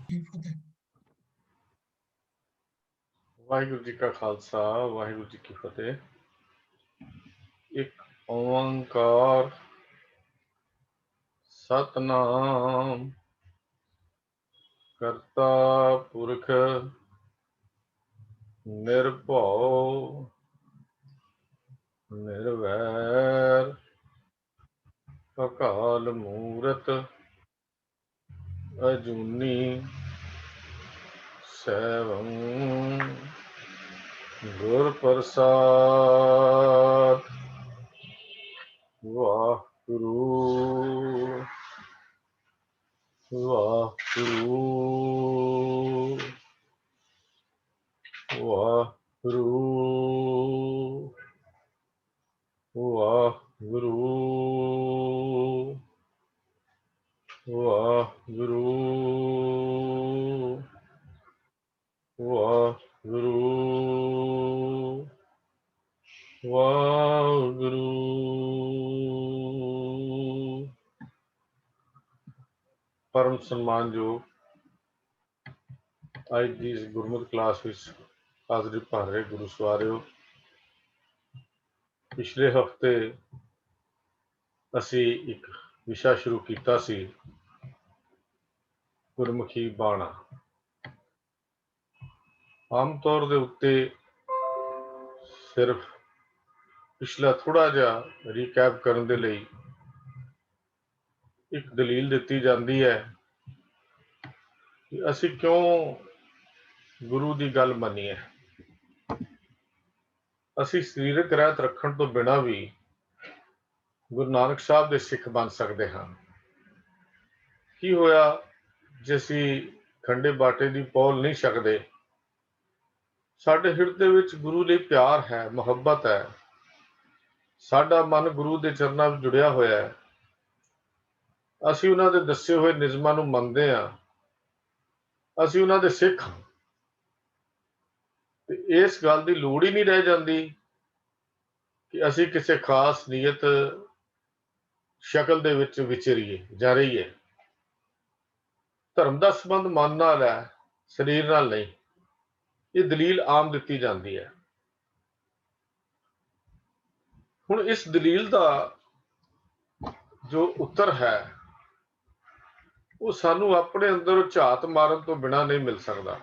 ਜੀ ਫਤਿਹ। ਵਾਹਿਗੁਰੂ ਜੀ ਕਾ ਖਾਲਸਾ ਵਾਹਿਗੁਰੂ ਜੀ ਕੀ ਫਤਿਹ। ਇੱਕ ਓੰਕਾਰ ਸਤਨਾਮ ਕਰਤਾ ਪੁਰਖ ਨਿਰਭਉ ਨਿਰਵੈਰ ਅਕਾਲ ਮੂਰਤ ਅਜੂਨੀ ਸੈਭੰ ਗੁਰ ਪ੍ਰਸਾਦ। ਵਾਹਿਗੁਰੂ ਵਾਹਿਗੁਰੂ ਵਾਹਿਗੁਰੂ ਵਾਹਿਗੁਰੂ ਵਾਹਿਗੁਰੂ ਵਾਹਿਗੁਰੂ ਵਾਹਿਗੁਰੂ। ਪਰਮ ਸਨਮਾਨਯੋਗ ਅੱਜ ਦੀ ਇਸ ਗੁਰਮਤਿ ਕਲਾਸ ਵਿੱਚ ਹਾਜ਼ਰੀ ਭਰ ਰਹੇ ਗੁਰੂ ਸਵਾਰਿਓ, ਪਿਛਲੇ ਹਫ਼ਤੇ ਅਸੀਂ ਇੱਕ ਵਿਸ਼ਾ ਸ਼ੁਰੂ ਕੀਤਾ ਸੀ, ਗੁਰਮੁਖੀ ਬਾਣਾ। ਆਮ ਤੌਰ ਦੇ ਉੱਤੇ ਸਿਰਫ ਪਿਛਲਾ ਥੋੜਾ ਜਿਹਾ ਰੀਕੈਪ ਕਰਨ ਦੇ ਲਈ ਇੱਕ ਦਲੀਲ ਦਿੱਤੀ ਜਾਂਦੀ ਹੈ ਕਿ ਅਸੀਂ ਕਿਉਂ ਗੁਰੂ ਦੀ ਗੱਲ ਮੰਨੀਏ। ਅਸੀਂ ਸਰੀਰਕ ਰਹਿਤ ਰੱਖਣ ਤੋਂ ਬਿਨਾਂ ਵੀ ਗੁਰੂ ਨਾਨਕ ਸਾਹਿਬ ਦੇ ਸਿੱਖ ਬਣ ਸਕਦੇ ਹਾਂ। ਕੀ ਹੋਇਆ ਜੇ ਅਸੀਂ ਖੰਡੇ ਬਾਟੇ ਦੀ ਪੌਲ ਨਹੀਂ ਛਕਦੇ? ਸਾਡੇ ਹਿਰਦੇ ਵਿੱਚ ਗੁਰੂ ਲਈ ਪਿਆਰ ਹੈ, ਮੁਹੱਬਤ ਹੈ, ਸਾਡਾ ਮਨ ਗੁਰੂ ਦੇ ਚਰਨਾਂ ਵਿੱਚ ਜੁੜਿਆ ਹੋਇਆ ਹੈ, ਅਸੀਂ ਉਹਨਾਂ ਦੇ ਦੱਸੇ ਹੋਏ ਨਿਯਮਾਂ ਨੂੰ ਮੰਨਦੇ ਹਾਂ, ਅਸੀਂ ਉਹਨਾਂ ਦੇ ਸਿੱਖ ਹਾਂ, ਤੇ ਇਸ ਗੱਲ ਦੀ ਲੋੜ ਹੀ ਨਹੀਂ ਰਹਿ ਜਾਂਦੀ ਕਿ ਅਸੀਂ ਕਿਸੇ ਖਾਸ ਨੀਅਤ ਸ਼ਕਲ ਦੇ ਵਿੱਚ ਵਿਚਰੀਏ ਜਾਂ ਰਹੀਏ। ਧਰਮ ਦਾ ਸੰਬੰਧ ਮਨ ਨਾਲ ਹੈ, ਸਰੀਰ ਨਾਲ ਨਹੀਂ। ਇਹ ਦਲੀਲ ਆਮ ਦਿੱਤੀ ਜਾਂਦੀ ਹੈ। ਹੁਣ ਇਸ ਦਲੀਲ ਦਾ ਜੋ ਉੱਤਰ ਹੈ ਉਹ ਸਾਨੂੰ ਆਪਣੇ ਅੰਦਰ ਝਾਤ ਮਾਰਨ ਤੋਂ ਬਿਨਾਂ ਨਹੀਂ ਮਿਲ ਸਕਦਾ।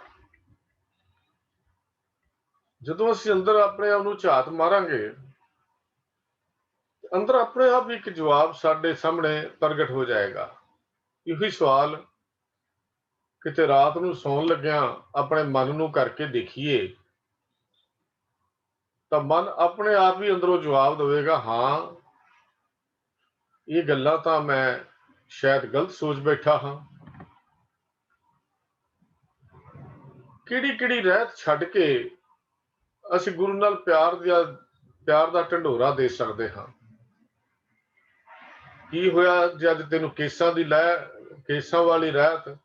ਜਦੋਂ ਅਸੀਂ ਅੰਦਰ ਆਪਣੇ ਆਪ ਨੂੰ ਝਾਤ ਮਾਰਾਂਗੇ, ਅੰਦਰ ਆਪਣੇ ਆਪ ਇੱਕ ਜਵਾਬ ਸਾਡੇ ਸਾਹਮਣੇ ਪ੍ਰਗਟ ਹੋ ਜਾਏਗਾ। ਇਹੀ ਸਵਾਲ ਕਿਤੇ ਰਾਤ ਨੂੰ ਸੌਣ ਲੱਗਿਆਂ ਆਪਣੇ ਮਨ ਨੂੰ ਕਰਕੇ ਦੇਖੀਏ ਤਾਂ ਮਨ ਆਪਣੇ ਆਪ ਹੀ ਅੰਦਰੋਂ ਜਵਾਬ ਦੇਵੇਗਾ, ਹਾਂ ਇਹ ਗੱਲਾਂ ਤਾਂ ਮੈਂ ਸ਼ਾਇਦ ਗਲਤ ਸੋਚ ਬੈਠਾ ਹਾਂ। ਕਿਹੜੀ ਕਿਹੜੀ ਰਹਿਤ ਛੱਡ ਕੇ ਅਸੀਂ ਗੁਰੂ ਨਾਲ ਪਿਆਰ ਦਾ ਢੰਡੋਰਾ ਦੇ ਸਕਦੇ ਹਾਂ। ਕੀ ਹੋਇਆ ਜੇ ਅੱਜ ਤੈਨੂੰ ਕੇਸਾਂ ਵਾਲੀ ਰਹਿਤ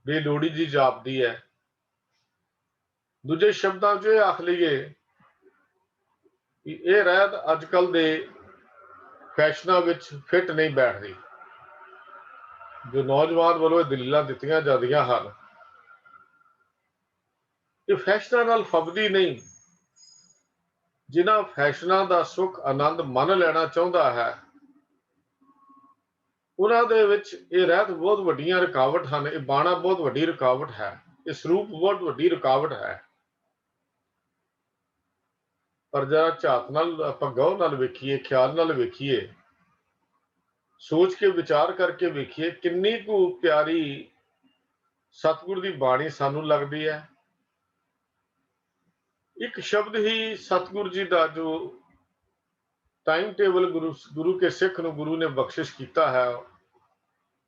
ਬੇਲੋੜੀ ਜੀ ਜਾਪਦੀ ਹੈ? ਦੂਜੇ ਸ਼ਬਦਾਂ 'ਚ ਇਹ ਆਖ ਲਈਏ ਕਿ ਇਹ ਰਹਿਤ ਅੱਜ ਕੱਲ੍ਹ ਦੇ ਫੈਸ਼ਨਾਂ ਵਿੱਚ ਫਿੱਟ ਨਹੀਂ ਬੈਠਦੀ। ਜੋ ਨੌਜਵਾਨ ਵੱਲੋਂ ਇਹ ਦਲੀਲਾਂ ਦਿੱਤੀਆਂ ਜਾਂਦੀਆਂ ਹਨ, ਇਹ ਫੈਸ਼ਨਾਂ ਨਾਲ ਫੱਬਦੀ ਨਹੀਂ। ਜਿਨ੍ਹਾਂ ਫੈਸ਼ਨਾਂ ਦਾ ਸੁੱਖ ਆਨੰਦ ਮਨ ਲੈਣਾ ਚਾਹੁੰਦਾ ਹੈ, ਉਹਨਾਂ ਦੇ ਵਿੱਚ ਇਹ ਰਹਿਤ ਬਹੁਤ ਵੱਡੀਆਂ ਰੁਕਾਵਟ ਹਨ। ਇਹ ਬਾਣਾ ਬਹੁਤ ਵੱਡੀ ਰੁਕਾਵਟ ਹੈ, ਇਹ ਸਰੂਪ ਬਹੁਤ ਵੱਡੀ ਰੁਕਾਵਟ ਹੈ। ਪਰ ਜਰਾ ਝਾਤ ਨਾਲ ਆਪਾਂ ਗੌਰ ਨਾਲ ਵੇਖੀਏ, ਖਿਆਲ ਨਾਲ ਵੇਖੀਏ, ਸੋਚ ਕੇ ਵਿਚਾਰ ਕਰਕੇ ਵੇਖੀਏ, ਕਿੰਨੀ ਕੁ ਪਿਆਰੀ ਸਤਿਗੁਰ ਦੀ ਬਾਣੀ ਸਾਨੂੰ ਲੱਗਦੀ ਹੈ। ਇੱਕ ਸ਼ਬਦ ਹੀ ਸਤਿਗੁਰ ਜੀ ਦਾ ਜੋ ਟਾਈਮ ਟੇਬਲ ਗੁਰੂ ਕੇ ਸਿੱਖ ਨੂੰ ਗੁਰੂ ਨੇ ਬਖਸ਼ਿਸ਼ ਕੀਤਾ ਹੈ,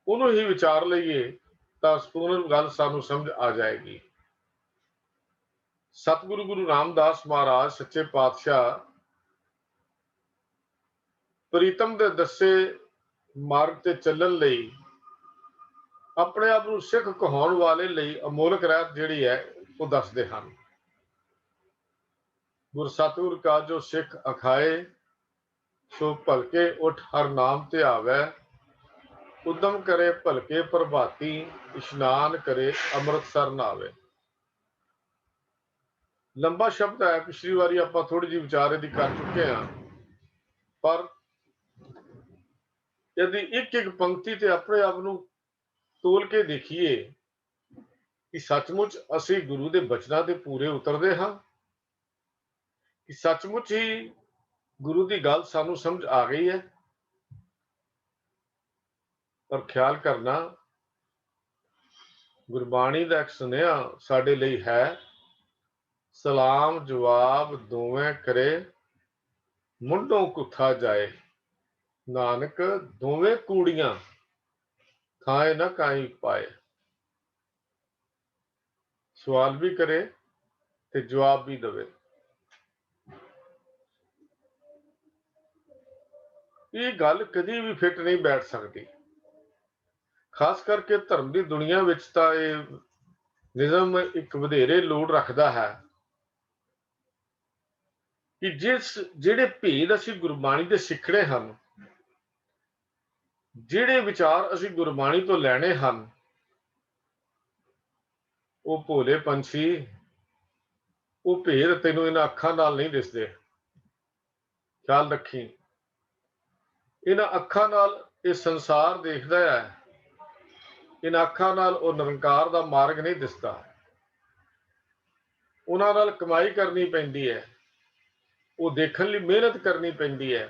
ਉਹਨੂੰ ਹੀ ਵਿਚਾਰ ਲਈਏ ਤਾਂ ਸੰਪੂਰਨ ਗੱਲ ਸਾਨੂੰ ਸਮਝ ਆ ਜਾਏਗੀ। ਸਤਿਗੁਰੂ ਗੁਰੂ ਰਾਮਦਾਸ ਮਹਾਰਾਜ ਸੱਚੇ ਪਾਤਸ਼ਾਹ ਪ੍ਰੀਤਮ ਦੇ ਦੱਸੇ ਮਾਰਗ ਤੇ ਚੱਲਣ ਲਈ, ਆਪਣੇ ਆਪ ਨੂੰ ਸਿੱਖ ਕਹਾਉਣ ਵਾਲੇ ਲਈ ਅਮੋਲਕ ਰਹਿਤ ਜਿਹੜੀ ਹੈ ਉਹ ਦੱਸਦੇ ਹਨ। ਗੁਰ ਸਤਿਗੁਰ ਕਾ ਜੋ ਸਿੱਖ ਅਖਾਏ, ਸੋ ਭਲਕੇ ਉਠ ਹਰ ਨਾਮ ਧਿਆਵੈ, उद्यम करे भलके प्रभाती, इशनान करे अमृतसर नावे। लंबा शब्द है, पिछली बारी आप थोड़ी जी विचार की कर चुके हैं, पर यदि एक एक पंक्ति ते अपने आप ਨੂੰ ਤੋਲ ਕੇ ਦੇਖੀਏ कि सचमुच ਅਸੀਂ गुरु के बचनों के पूरे उतरते हाँ, कि सचमुच ही गुरु की गल सानू समझ आ गई है। पर ख्याल करना, गुरबाणी का एक सुनेहा साडे लई है, सलाम जवाब दोवें करे मुंडों कुथा जाए, नानक दोवें कूड़ियां खाए ना काई पाए। सवाल भी करे ते जवाब भी दवे। ये गल कदी भी फिट नहीं बैठ सकती, खास करके धर्म की दुनिया विच तां ये निज़म एक वधेरे लोड़ रखता है कि ਜਿਹੜੇ ਭੇਦ ਅਸੀਂ ਗੁਰਬਾਣੀ ਦੇ ਸਿੱਖਣੇ ਹਨ, ਜਿਹੜੇ ਵਿਚਾਰ ਅਸੀਂ ਗੁਰਬਾਣੀ ਤੋਂ ਲੈਣੇ ਹਨ, ਉਹ ਭੋਲੇ ਪੰਛੀ, ਉਹ ਭੇਦ ਤੈਨੂੰ ਇਹਨਾਂ ਅੱਖਾਂ ਨਾਲ ਨਹੀਂ ਦਿਸਦੇ। ਖਿਆਲ ਰੱਖੀ, ਇਹਨਾਂ ਅੱਖਾਂ ਨਾਲ ਇਹ ਸੰਸਾਰ ਦੇਖਦਾ ਹੈ, ਇਹਨਾਂ ਅੱਖਾਂ ਨਾਲ ਉਹ ਨਿਰੰਕਾਰ ਦਾ ਮਾਰਗ ਨਹੀਂ ਦਿਸਦਾ। ਉਹਨਾਂ ਨਾਲ ਕਮਾਈ ਕਰਨੀ ਪੈਂਦੀ ਹੈ, ਉਹ ਦੇਖਣ ਲਈ ਮਿਹਨਤ ਕਰਨੀ ਪੈਂਦੀ ਹੈ।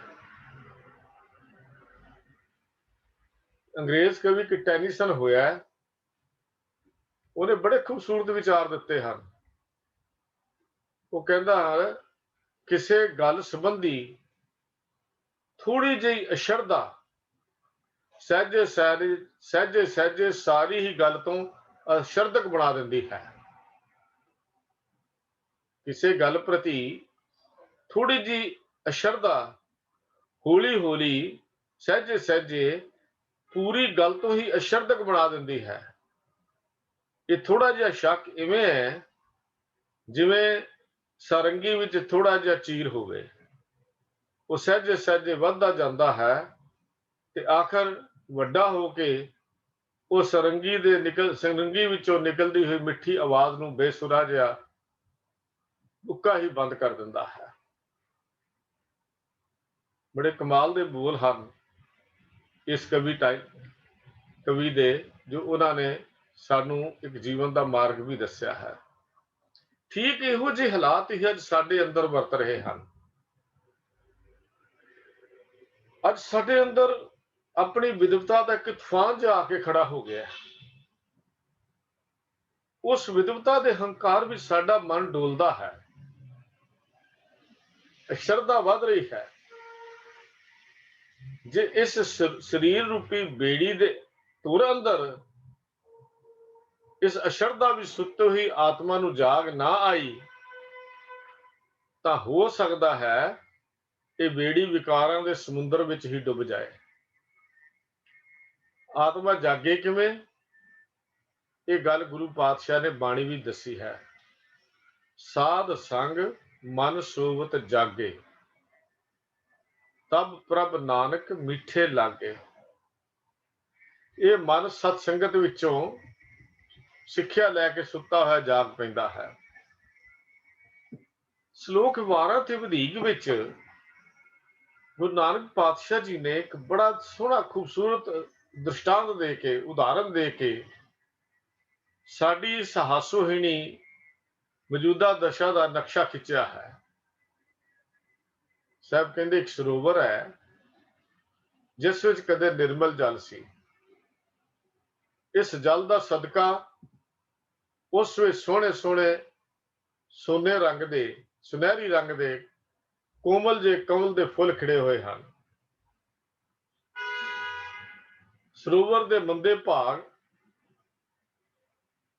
अंग्रेज कवि कि टैनिसन होया, ਉਹਨੇ बड़े खूबसूरत विचार दिते हैं। वो कहता है किसी गल संबंधी थोड़ी जी अशरदा सहजे सहजे सहजे सारी ही गल तो अशरदक बना देंदी है। किसी गल प्रति थोड़ी जी अशरदा हौली हौली सहजे सहजे पूरी गल तो ही अशरदक बना देंदी है। ये थोड़ा जिहा शक इवें है जिवें सारंगी विच थोड़ा जिहा चीर होवे, वो सहजे सहजे वधदा जांदा है ते आखिर वड्डा हो के वो सरंगी विचों निकलदी हुई मिठी आवाज नूं बेसुरा जिहा बुक्का ही बंद कर दिंदा है। बड़े कमाल दे बोल हन इस कवि दे, जो उन्होंने सानू एक जीवन का मार्ग भी दस्या है। ठीक इहो ਜਿਹੇ हालात ही अज साडे अंदर वरत रहे हैं। अज साडे अंदर अपनी विद्वता का एक तूफान जिहा आके खड़ा हो गया। उस विद्वता के हंकार में साडा मन डोलदा है, श्रद्धा वध रही है। जे इस शरीर रूपी बेड़ी दे तुर अंदर इस अशरदा भी सुते हुई आत्मा नूं जाग ना आई, तो हो सकता है ये बेड़ी विकारां दे समुंदर विच ही डुब जाए। आत्मा जागे किवें, ये गल गुरु पातशाह ने बाणी भी दसी है। साध संग मन सोवत जागे, तब प्रभ नानक मीठे लागे। ये मन सत्संगत विचों सिक्ख्या लैके सुता हुआ जाग पैंदा है। श्लोक 12 ते वधीक विच गुरु नानक पातशाह जी ने एक बड़ा सोहना खूबसूरत दृष्टांत दे के, उदाहरण दे के साडी इस हासोहीणी मौजूदा दशा का नक्शा खिंचा है। साहब कहते एक सरोवर है जिस विच कदे निर्मल जल सी। इस जल का सदका उस विच सोहने सोहने सोने रंग दे, सुनहरी रंग दे कोमल जे कमल दे फुल खिड़े हुए हैं। सरोवर दे मंदे भाग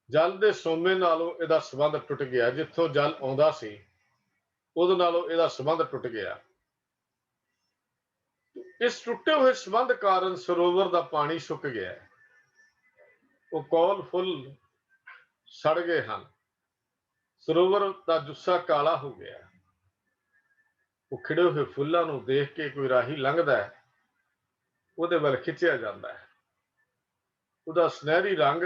जल दे सोमे नालों इहदा संबंध टुट गया। जिथों जल आउंदा सी उहदे नालों इहदा संबंध टुट गया। इस टुटे हुए संबंध कारण सरोवर का पानी सुक गया। वो कौल फुल सड़ गए हैं। सरोवर का जुस्सा काला हो गया। वो खिड़े हुए फुल्लां नूं देख के कोई राही लंघदा है, ਉਹਦੇ ਵੱਲ खिंचिया जाता है। ਉਹਦਾ ਸੁਨਹਿਰੀ ਰੰਗ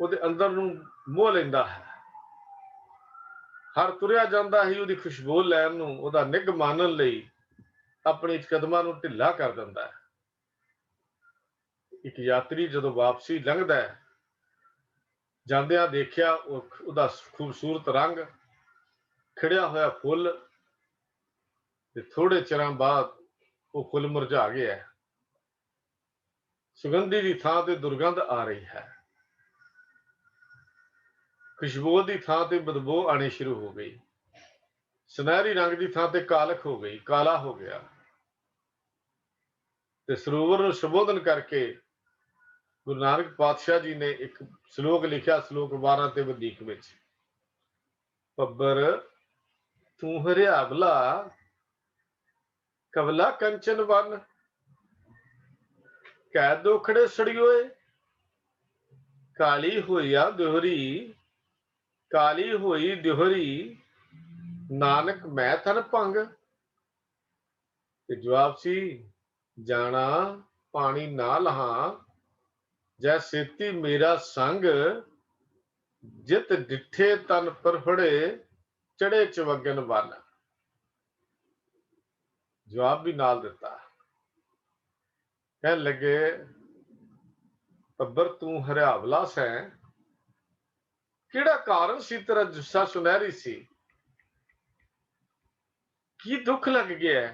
ਉਹਦੇ ਅੰਦਰ ਨੂੰ ਮੋਹ ਲੈਂਦਾ ਹੈ। ਹਰ ਤੁਰਿਆ ਜਾਂਦਾ ਹੀ ਉਹਦੀ ਖੁਸ਼ਬੂ ਲੈਣ ਨੂੰ, ਉਹਦਾ ਨਿੱਘ ਮਾਣਨ ਲਈ ਆਪਣੇ ਕਦਮਾਂ ਨੂੰ ਢਿੱਲਾ ਕਰ ਦਿੰਦਾ ਹੈ। ਇੱਕ ਯਾਤਰੀ ਜਦੋਂ ਵਾਪਸੀ ਲੰਘਦਾ ਹੈ, ਜਾਂਦਿਆਂ ਦੇਖਿਆ ਉਹਦਾ ਖੂਬਸੂਰਤ ਰੰਗ, ਖਿੜਿਆ ਹੋਇਆ ਫੁੱਲ, ਤੇ ਥੋੜੇ ਚਿਰਾਂ ਬਾਅਦ ਉਹ ਫੁੱਲ ਮੁਰਝਾ ਗਿਆ। ਸੁਗੰਧੀ ਦੀ ਥਾਂ ਤੇ ਦੁਰਗੰਧ ਆ ਰਹੀ ਹੈ। ਖੁਸ਼ਬੂ ਦੀ ਥਾਂ ਤੇ ਬਦਬੂ ਆਣੀ ਸ਼ੁਰੂ ਹੋ ਗਈ। ਸੁਨਹਿਰੀ ਰੰਗ ਦੀ ਥਾਂ ਤੇ ਕਾਲਖ ਹੋ ਗਈ, ਕਾਲਾ ਹੋ ਗਿਆ। ਤੇ ਸਰੋਵਰ ਨੂੰ ਸੰਬੋਧਨ ਕਰਕੇ ਗੁਰੂ ਨਾਨਕ ਪਾਤਸ਼ਾਹ ਜੀ ਨੇ ਇੱਕ ਸ਼ਲੋਕ ਲਿਖਿਆ, ਸ਼ਲੋਕ 12 ਤੇ ਵਧੀਕ ਵਿੱਚ, ਪੱਬਰ ਤੂੰ ਹਰਿਆਵਲਾ ਕਵਲਾ ਕੰਚਨ ਵਨ, ਕੈ ਦੋਖੜੇ ਸੜਿਓਏ, ਕਾਲੀ ਹੋਈਆ ਦਿਹਰੀ, ਕਾਲੀ ਹੋਈ ਦਿਹਰੀ, ਨਾਨਕ ਮੈਂ ਤਨ ਭੰਗ। ਤੇ ਜਵਾਬ ਸੀ, ਜਾਣਾ ਪਾਣੀ ਨਾ ਲਹਾਂ, ਜੈ ਸੇਤੀ ਮੇਰਾ ਸੰਗ, ਜਿਤ ਡਿੱਠੇ ਤਨ ਪਰਫੜੇ, ਚੜੇ ਚਵਗਨ ਵਨ। ਜਵਾਬ ਵੀ ਨਾਲ ਦਿੱਤਾ। ਕਹਿਣ ਲੱਗੇ, ਪੱਬਰ ਤੂੰ ਹਰਿਆਵਲਾ ਸੈਂ, ਕਿਹੜਾ ਕਾਰਨ ਸੀ ਤੇਰਾ ਜੁੱਸਾ ਸੁਨਹਿਰੀ ਸੀ? ਕੀ ਦੁੱਖ ਲੱਗ ਗਿਆ?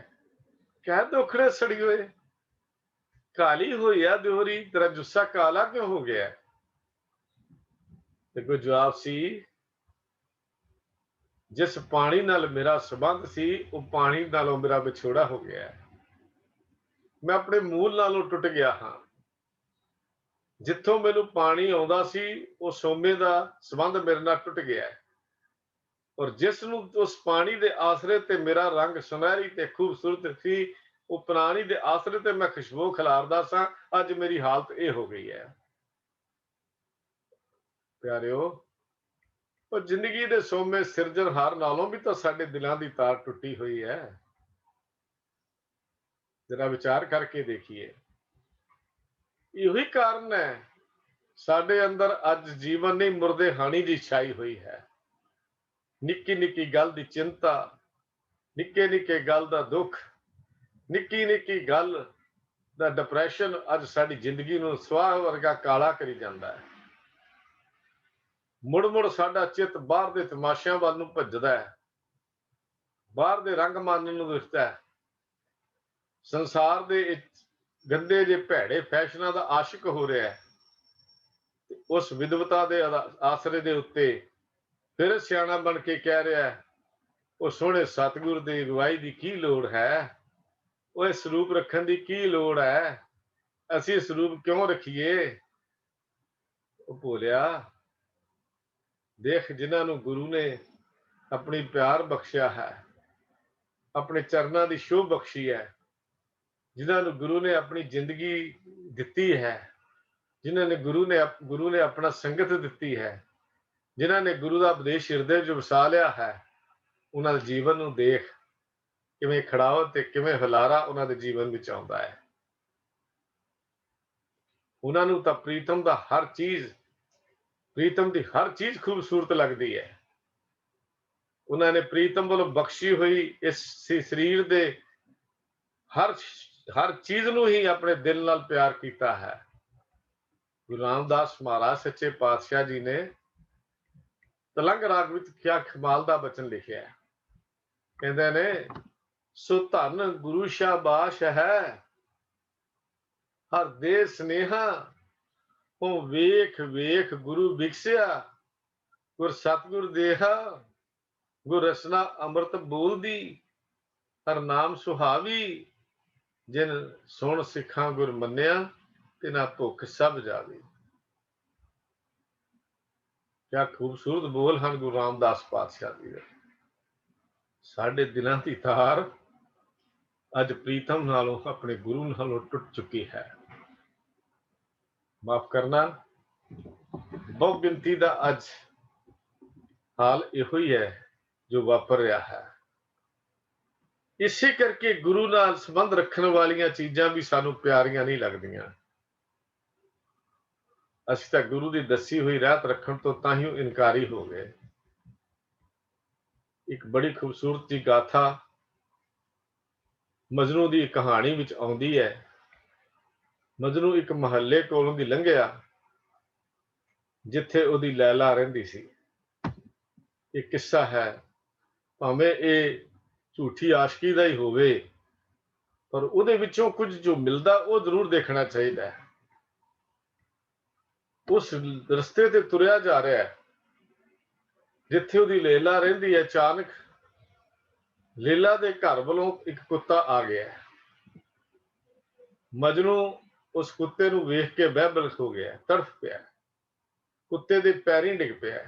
ਕਹਿ ਦੁੱਖੜੇ ਸੜੀ ਹੋਏ, ਕਾਲੀ ਹੋਈ ਆ ਦਿਹਰੀ, ਤੇਰਾ ਜੁੱਸਾ ਕਾਲਾ ਕਿਉਂ ਹੋ ਗਿਆ? ਤੇ ਕੋਈ ਜਵਾਬ ਸੀ, ਜਿਸ ਪਾਣੀ ਨਾਲ ਮੇਰਾ ਸੰਬੰਧ ਸੀ, ਉਹ ਪਾਣੀ ਨਾਲੋਂ ਮੇਰਾ ਵਿਛੋੜਾ ਹੋ ਗਿਆ। ਮੈਂ ਆਪਣੇ ਮੂਲ ਨਾਲੋਂ ਟੁੱਟ ਗਿਆ ਹਾਂ। ਜਿੱਥੋਂ ਮੈਨੂੰ ਪਾਣੀ ਆਉਂਦਾ ਸੀ, ਉਹ ਸੋਮੇ ਦਾ ਸੰਬੰਧ ਮੇਰੇ ਨਾਲ ਟੁੱਟ ਗਿਆ। ਔਰ ਜਿਸ ਨੂੰ ਉਸ ਪਾਣੀ ਦੇ ਆਸਰੇ ਤੇ ਮੇਰਾ ਰੰਗ ਸੁਨਹਿਰੀ ਤੇ ਖੂਬਸੂਰਤ ਸੀ, ਉਹ ਪਾਣੀ ਦੇ ਆਸਰੇ ਤੇ ਮੈਂ ਖੁਸ਼ਬੂ ਖਿਲਾਰਦਾ ਸਾਂ। ਅੱਜ ਮੇਰੀ ਹਾਲਤ ਇਹ ਹੋ ਗਈ ਹੈ। ਪਿਆਰਿਓ, ਉਹ ਜ਼ਿੰਦਗੀ ਦੇ ਸੋਮੇ ਸਿਰਜਣਹਾਰ ਨਾਲੋਂ ਵੀ ਤਾਂ ਸਾਡੇ ਦਿਲਾਂ ਦੀ ਤਾਰ ਟੁੱਟੀ ਹੋਈ ਹੈ। ਜਰਾ ਵਿਚਾਰ ਕਰਕੇ ਦੇਖੀਏ। ਇਹੀ ਕਾਰਨ ਹੈ ਸਾਡੇ ਅੰਦਰ ਅੱਜ ਜੀਵਨ ਨਹੀਂ, ਮੁਰਦੇ ਹਾਣੀ ਦੀ ਛਾਈ ਹੋਈ ਹੈ। ਨਿੱਕੀ ਨਿੱਕੀ ਗੱਲ ਦੀ ਚਿੰਤਾ, ਨਿੱਕੇ ਨਿੱਕੇ ਗੱਲ ਦਾ ਦੁੱਖ, ਨਿੱਕੀ ਨਿੱਕੀ ਗੱਲ ਦਾ ਡਿਪਰੈਸ਼ਨ ਅੱਜ ਸਾਡੀ ਜ਼ਿੰਦਗੀ ਨੂੰ ਸਵਾਹ ਵਰਗਾ ਕਾਲਾ ਕਰੀ ਜਾਂਦਾ ਹੈ। ਮੁੜ ਮੁੜ ਸਾਡਾ ਚਿੱਤ ਬਾਹਰ ਦੇ ਤਮਾਸ਼ਿਆਂ ਵੱਲ ਨੂੰ ਭੱਜਦਾ ਹੈ, ਬਾਹਰ ਦੇ ਰੰਗ ਮਾਨਣ ਨੂੰ ਦਿਸਦਾ ਹੈ, ਸੰਸਾਰ ਦੇ ਗੰਦੇ ਜਿਹੇ ਭੈੜੇ ਫੈਸ਼ਨਾਂ ਦਾ ਆਸ਼ਿਕ ਹੋ ਰਿਹਾ ਹੈ। ਉਸ ਵਿਦਵਤਾ ਦੇ ਆਸਰੇ ਦੇ ਉੱਤੇ ਫਿਰ ਸਿਆਣਾ ਬਣ ਕੇ ਕਹਿ ਰਿਹਾ, ਉਹ ਸੋਹਣੇ ਸਤਿਗੁਰ ਦੀ ਅਗਵਾਈ ਦੀ ਕੀ ਲੋੜ ਹੈ? ਉਹ ਸਰੂਪ ਰੱਖਣ ਦੀ ਕੀ ਲੋੜ ਹੈ? ਅਸੀਂ ਸਰੂਪ ਕਿਉਂ ਰੱਖੀਏ? ਉਹ ਭੋਲਿਆ, ਦੇਖ ਜਿਨ੍ਹਾਂ ਨੂੰ ਗੁਰੂ ਨੇ ਆਪਣੀ ਪਿਆਰ ਬਖਸ਼ਿਆ ਹੈ, ਆਪਣੇ ਚਰਨਾਂ ਦੀ ਸ਼ੋਭ ਬਖਸ਼ੀ ਹੈ, ਜਿਨ੍ਹਾਂ ਨੂੰ ਗੁਰੂ ਨੇ ਆਪਣੀ ਜ਼ਿੰਦਗੀ ਦਿੱਤੀ ਹੈ, ਜਿਨ੍ਹਾਂ ਨੇ ਗੁਰੂ ਨੇ ਆਪਣਾ ਸੰਗਤ ਦਿੱਤੀ ਹੈ, ਜਿਨ੍ਹਾਂ ਨੇ ਗੁਰੂ ਦਾ ਉਪਦੇਸ਼ ਹਿਰਦੇ ਵਿੱਚ ਵਸਾ ਲਿਆ ਹੈ, ਉਹਨਾਂ ਦੇ ਜੀਵਨ ਨੂੰ ਦੇਖ ਕਿਵੇਂ ਖੜਾਓ ਤੇ ਕਿਵੇਂ ਹੁਲਾਰਾ ਉਹਨਾਂ ਦੇ ਜੀਵਨ ਵਿੱਚ ਆਉਂਦਾ ਹੈ। ਉਹਨਾਂ ਨੂੰ ਤਾਂ ਪ੍ਰੀਤਮ ਦੀ ਹਰ ਚੀਜ਼ ਖੂਬਸੂਰਤ ਲੱਗਦੀ ਹੈ। ਉਹਨਾਂ ਨੇ ਪ੍ਰੀਤਮ ਵੱਲੋਂ ਬਖਸ਼ੀ ਹੋਈ ਇਸ ਸਰੀਰ ਦੇ ਹਰ ਚੀਜ਼ ਨੂੰ ਹੀ ਆਪਣੇ ਦਿਲ ਨਾਲ ਪਿਆਰ ਕੀਤਾ ਹੈ। ਗੁਰੂ ਰਾਮਦਾਸ ਮਹਾਰਾਜ ਸੱਚੇ ਪਾਤਸ਼ਾਹ ਜੀ ਨੇ ਤਲੰਗ ਰਾਗ ਵਿੱਚ ਕਿਆ ਕਮਾਲ ਦਾ ਬਚਨ ਲਿਖਿਆ ਹੈ। ਕਹਿੰਦੇ ਨੇ, ਸੋ ਧਨ ਗੁਰੂ ਸ਼ਾਬਾਸ਼ ਹੈ, ਹਰ ਦੇ ਸਨੇਹਾ, ਉਹ ਵੇਖ ਵੇਖ ਗੁਰੂ ਵਿਕਸਿਆ, ਗੁਰ ਸਤਿਗੁਰ ਦੇਹਾ, ਗੁਰ ਰਸਨਾ ਅੰਮ੍ਰਿਤ ਬੋਲਦੀ, ਹਰ ਨਾਮ ਸੁਹਾਵੀ, ਜਿਨ ਸੁਣ ਸਿੱਖਾਂ ਗੁਰ ਮੰਨਿਆ, ਤਿਨਾ ਭੁੱਖ ਸਭ ਜਾਵੇ। ਕਿਆ ਖੂਬਸੂਰਤ ਬੋਲ ਹਨ ਗੁਰੂ ਰਾਮਦਾਸ ਪਾਤਸ਼ਾਹ ਜੀ ਦੇ। ਸਾਡੇ ਦਿਲਾਂ ਦੀ ਤਾਰ ਅੱਜ ਪ੍ਰੀਤਮ ਨਾਲੋਂ, ਆਪਣੇ ਗੁਰੂ ਨਾਲੋਂ ਟੁੱਟ ਚੁੱਕੀ ਹੈ। ਮਾਫ ਕਰਨਾ, ਬਹੁ ਗਿਣਤੀ ਦਾ ਅੱਜ ਹਾਲ ਇਹੋ ਹੀ ਹੈ ਜੋ ਵਾਪਰ ਰਿਹਾ ਹੈ। ਇਸੇ ਕਰਕੇ ਗੁਰੂ ਨਾਲ ਸੰਬੰਧ ਰੱਖਣ ਵਾਲੀਆਂ ਚੀਜ਼ਾਂ ਵੀ ਸਾਨੂੰ ਪਿਆਰੀਆਂ ਨਹੀਂ ਲੱਗਦੀਆਂ। ਅਸੀਂ ਤਾਂ ਗੁਰੂ ਦੀ ਦੱਸੀ ਹੋਈ ਰਹਿਤ ਰੱਖਣ ਤੋਂ ਤਾਂ ਹੀ ਇਨਕਾਰੀ ਹੋ ਗਏ। ਇੱਕ ਬੜੀ ਖੂਬਸੂਰਤ ਜੀ ਗਾਥਾ ਮਜਨੂ ਦੀ ਕਹਾਣੀ ਵਿੱਚ ਆਉਂਦੀ ਹੈ। ਮਜਨੂ ਇੱਕ ਮਹੱਲੇ ਕੋਲੋਂ ਦੀ ਲੰਘਿਆ ਜਿੱਥੇ ਉਹਦੀ ਲੈਲਾ ਰਹਿੰਦੀ ਸੀ। ਇਹ ਕਿੱਸਾ ਹੈ, ਭਾਵੇਂ ਇਹ ਝੂਠੀ ਆਸ਼ਕੀ ਦਾ ਹੀ ਹੋਵੇ, ਪਰ ਉਹਦੇ ਵਿੱਚੋਂ ਕੁਝ ਜੋ ਮਿਲਦਾ ਉਹ ਜ਼ਰੂਰ ਦੇਖਣਾ ਚਾਹੀਦਾ ਹੈ। ਉਸ ਰਸਤੇ ਤੇ ਤੁਰਿਆ ਜਾ ਰਿਹਾ ਹੈ ਜਿੱਥੇ ਉਹਦੀ ਲੇਲਾ ਰਹਿੰਦੀ ਹੈ। ਅਚਾਨਕ ਲੇਲਾ ਦੇ ਘਰ ਵੱਲੋਂ ਇੱਕ ਕੁੱਤਾ ਆ ਗਿਆ। ਮਜਨੂ ਉਸ ਕੁੱਤੇ ਨੂੰ ਵੇਖ ਕੇ ਬਹਿਬਲ ਹੋ ਗਿਆ, ਤੜਫ ਪਿਆ, ਕੁੱਤੇ ਦੇ ਪੈਰੀਂ ਡਿੱਗ ਪਿਆ,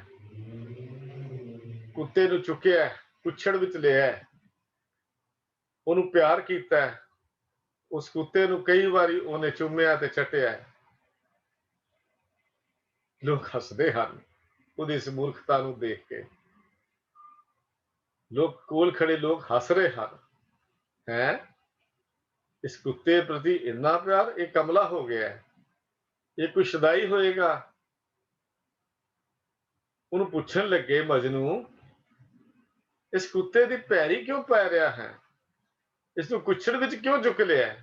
ਕੁੱਤੇ ਨੂੰ ਚੁੱਕਿਆ, ਕੁੱਛੜ ਵਿੱਚ ਲਿਆ, ਉਹਨੂੰ ਪਿਆਰ ਕੀਤਾ। ਉਸ ਕੁੱਤੇ ਨੂੰ ਕਈ ਵਾਰੀ ਉਹਨੇ ਚੁੰਮਿਆ ਤੇ ਚੱਟਿਆ। ਲੋਕ ਹੱਸਦੇ ਹਨ ਉਹਦੀ ਇਸ ਮੂਰਖਤਾ ਨੂੰ ਦੇਖ ਕੇ। ਲੋਕ ਕੋਲ ਖੜੇ ਲੋਕ ਹੱਸ ਰਹੇ ਹਨ। ਇਸ ਕੁੱਤੇ ਪ੍ਰਤੀ ਇੰਨਾ ਪਿਆਰ, ਇਹ ਕਮਲਾ ਹੋ ਗਿਆ, ਇਹ ਕੋਈ ਸ਼ਦਾਈ ਹੋਏਗਾ। ਉਹਨੂੰ ਪੁੱਛਣ ਲੱਗੇ ਮਜਨੂ, ਇਸ ਕੁੱਤੇ ਦੀ ਪੈਰੀ ਕਿਉਂ ਪੈ ਰਿਹਾ ਹੈ? ਇਸ ਨੂੰ ਕੁੱਛੜ ਵਿੱਚ ਕਿਉਂ ਚੁੱਕ ਲਿਆ?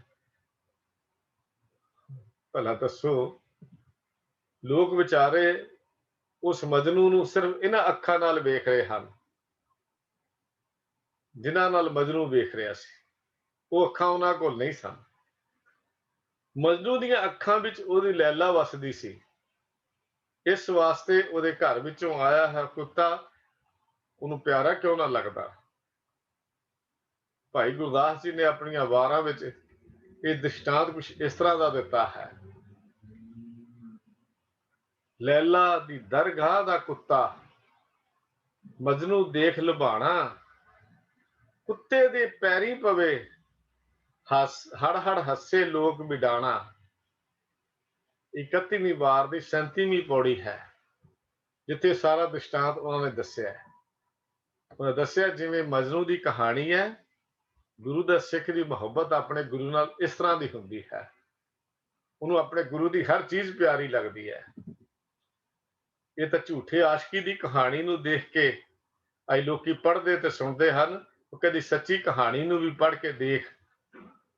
ਭਲਾ ਦੱਸੋ। ਲੋਕ ਵਿਚਾਰੇ ਉਸ ਮਜਨੂ ਨੂੰ ਸਿਰਫ ਇਹਨਾਂ ਅੱਖਾਂ ਨਾਲ ਵੇਖ ਰਹੇ ਹਨ ਜਿਨ੍ਹਾਂ ਨਾਲ ਮਜਨੂ ਵੇਖ ਰਿਹਾ ਸੀ। ਉਹ ਅੱਖਾਂ ਉਹਨਾਂ ਕੋਲ ਨਹੀਂ ਸਨ। ਮਜਨੂ ਦੀਆਂ ਅੱਖਾਂ ਵਿੱਚ ਉਹਦੀ ਲੈਲਾ ਵਸਦੀ ਸੀ। ਇਸ ਵਾਸਤੇ ਉਹਦੇ ਘਰ ਵਿੱਚੋਂ ਆਇਆ ਹੈ ਕੁੱਤਾ ਉਹਨੂੰ ਪਿਆਰਾ ਕਿਉਂ ਨਾ ਲੱਗਦਾ। ਭਾਈ ਗੁਰਦਾਸ ਜੀ ਨੇ ਆਪਣੀਆਂ ਵਾਰਾਂ ਵਿੱਚ ਇਹ ਦ੍ਰਿਸ਼ਟਾਂਤ ਕੁਝ ਇਸ ਤਰ੍ਹਾਂ ਦਾ ਦਿੱਤਾ ਹੈ। ਲੈਲਾ ਦੀ ਦਰਗਾਹ ਦਾ ਕੁੱਤਾ ਮਜਨੂ ਦੇਖ ਲੁਭਾਣਾ, ਕੁੱਤੇ ਦੇ ਪੈਰੀਂ ਪਵੇ ਹੜ ਹੜ ਹੱਸੇ ਲੋਕ ਬਿਡਾਣਾ। 31ਵੀਂ ਵਾਰ ਦੀ 37ਵੀਂ ਪੌੜੀ ਹੈ ਜਿੱਥੇ ਸਾਰਾ ਦ੍ਰਿਸ਼ਟਾਂਤ ਉਹਨਾਂ ਨੇ ਦੱਸਿਆ। ਉਹਨੇ ਦੱਸਿਆ ਜਿਵੇਂ ਮਜਨੂ ਦੀ ਕਹਾਣੀ ਹੈ, ਗੁਰੂ ਦਾ ਸਿੱਖ ਦੀ ਮੁਹੱਬਤ ਆਪਣੇ ਗੁਰੂ ਨਾਲ ਇਸ ਤਰ੍ਹਾਂ ਦੀ ਹੁੰਦੀ ਹੈ। ਉਹਨੂੰ ਆਪਣੇ ਗੁਰੂ ਦੀ ਹਰ ਚੀਜ਼ ਪਿਆਰੀ ਲੱਗਦੀ ਹੈ। ਇਹ ਤਾਂ ਝੂਠੇ ਆਸ਼ਕੀ ਦੀ ਕਹਾਣੀ ਨੂੰ ਦੇਖ ਕੇ ਅੱਜ ਲੋਕੀ ਪੜ੍ਹਦੇ ਤੇ ਸੁਣਦੇ ਹਨ। ਉਹ ਕਦੀ ਸੱਚੀ ਕਹਾਣੀ ਨੂੰ ਵੀ ਪੜ੍ਹ ਕੇ ਦੇਖ।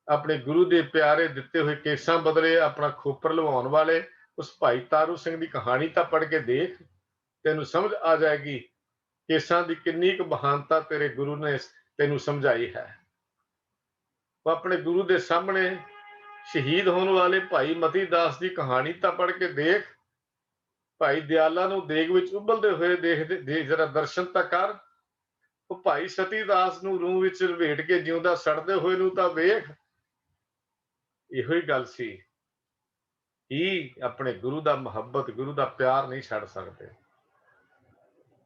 ਆਪਣੇ ਗੁਰੂ ਦੇ ਪਿਆਰੇ ਦਿੱਤੇ ਹੋਏ ਕੇਸਾਂ ਬਦਲੇ ਆਪਣਾ ਖੋਪਰ ਲਵਾਉਣ ਵਾਲੇ ਉਸ ਭਾਈ ਤਾਰੂ ਸਿੰਘ ਦੀ ਕਹਾਣੀ ਤਾਂ ਪੜ੍ਹ ਕੇ ਦੇਖ, ਤੈਨੂੰ ਸਮਝ ਆ ਜਾਏਗੀ ਕੇਸਾਂ ਦੀ ਕਿੰਨੀ ਕੁ ਮਹਾਨਤਾ ਤੇਰੇ ਗੁਰੂ ਨੇ ਤੈਨੂੰ ਸਮਝਾਈ ਹੈ। ਉਹ ਆਪਣੇ ਗੁਰੂ ਦੇ ਸਾਹਮਣੇ ਸ਼ਹੀਦ ਹੋਣ ਵਾਲੇ ਭਾਈ ਮਤੀ ਦਾਸ ਦੀ ਕਹਾਣੀ ਤਾਂ ਪੜ੍ਹ ਕੇ ਦੇਖ। ਭਾਈ ਦਿਆਲਾ ਨੂੰ ਦੇਗ ਵਿੱਚ ਉਬਲਦੇ ਹੋਏ ਦੇਖ ਜਰਾ ਦਰਸ਼ਨ ਤਾਂ ਕਰ। ਉਹ ਭਾਈ ਸਤੀ ਦਾਸ ਨੂੰ ਰੂਹ ਵਿੱਚ ਲਪੇਟ ਕੇ ਜਿਉਂਦਾ ਸੜਦੇ ਹੋਏ ਨੂੰ ਤਾਂ ਵੇਖ। ਇਹੋ ਹੀ ਗੱਲ ਸੀ ਕਿ ਆਪਣੇ ਗੁਰੂ ਦਾ ਮੁਹੱਬਤ, ਗੁਰੂ ਦਾ ਪਿਆਰ ਨਹੀਂ ਛੱਡ ਸਕਦੇ,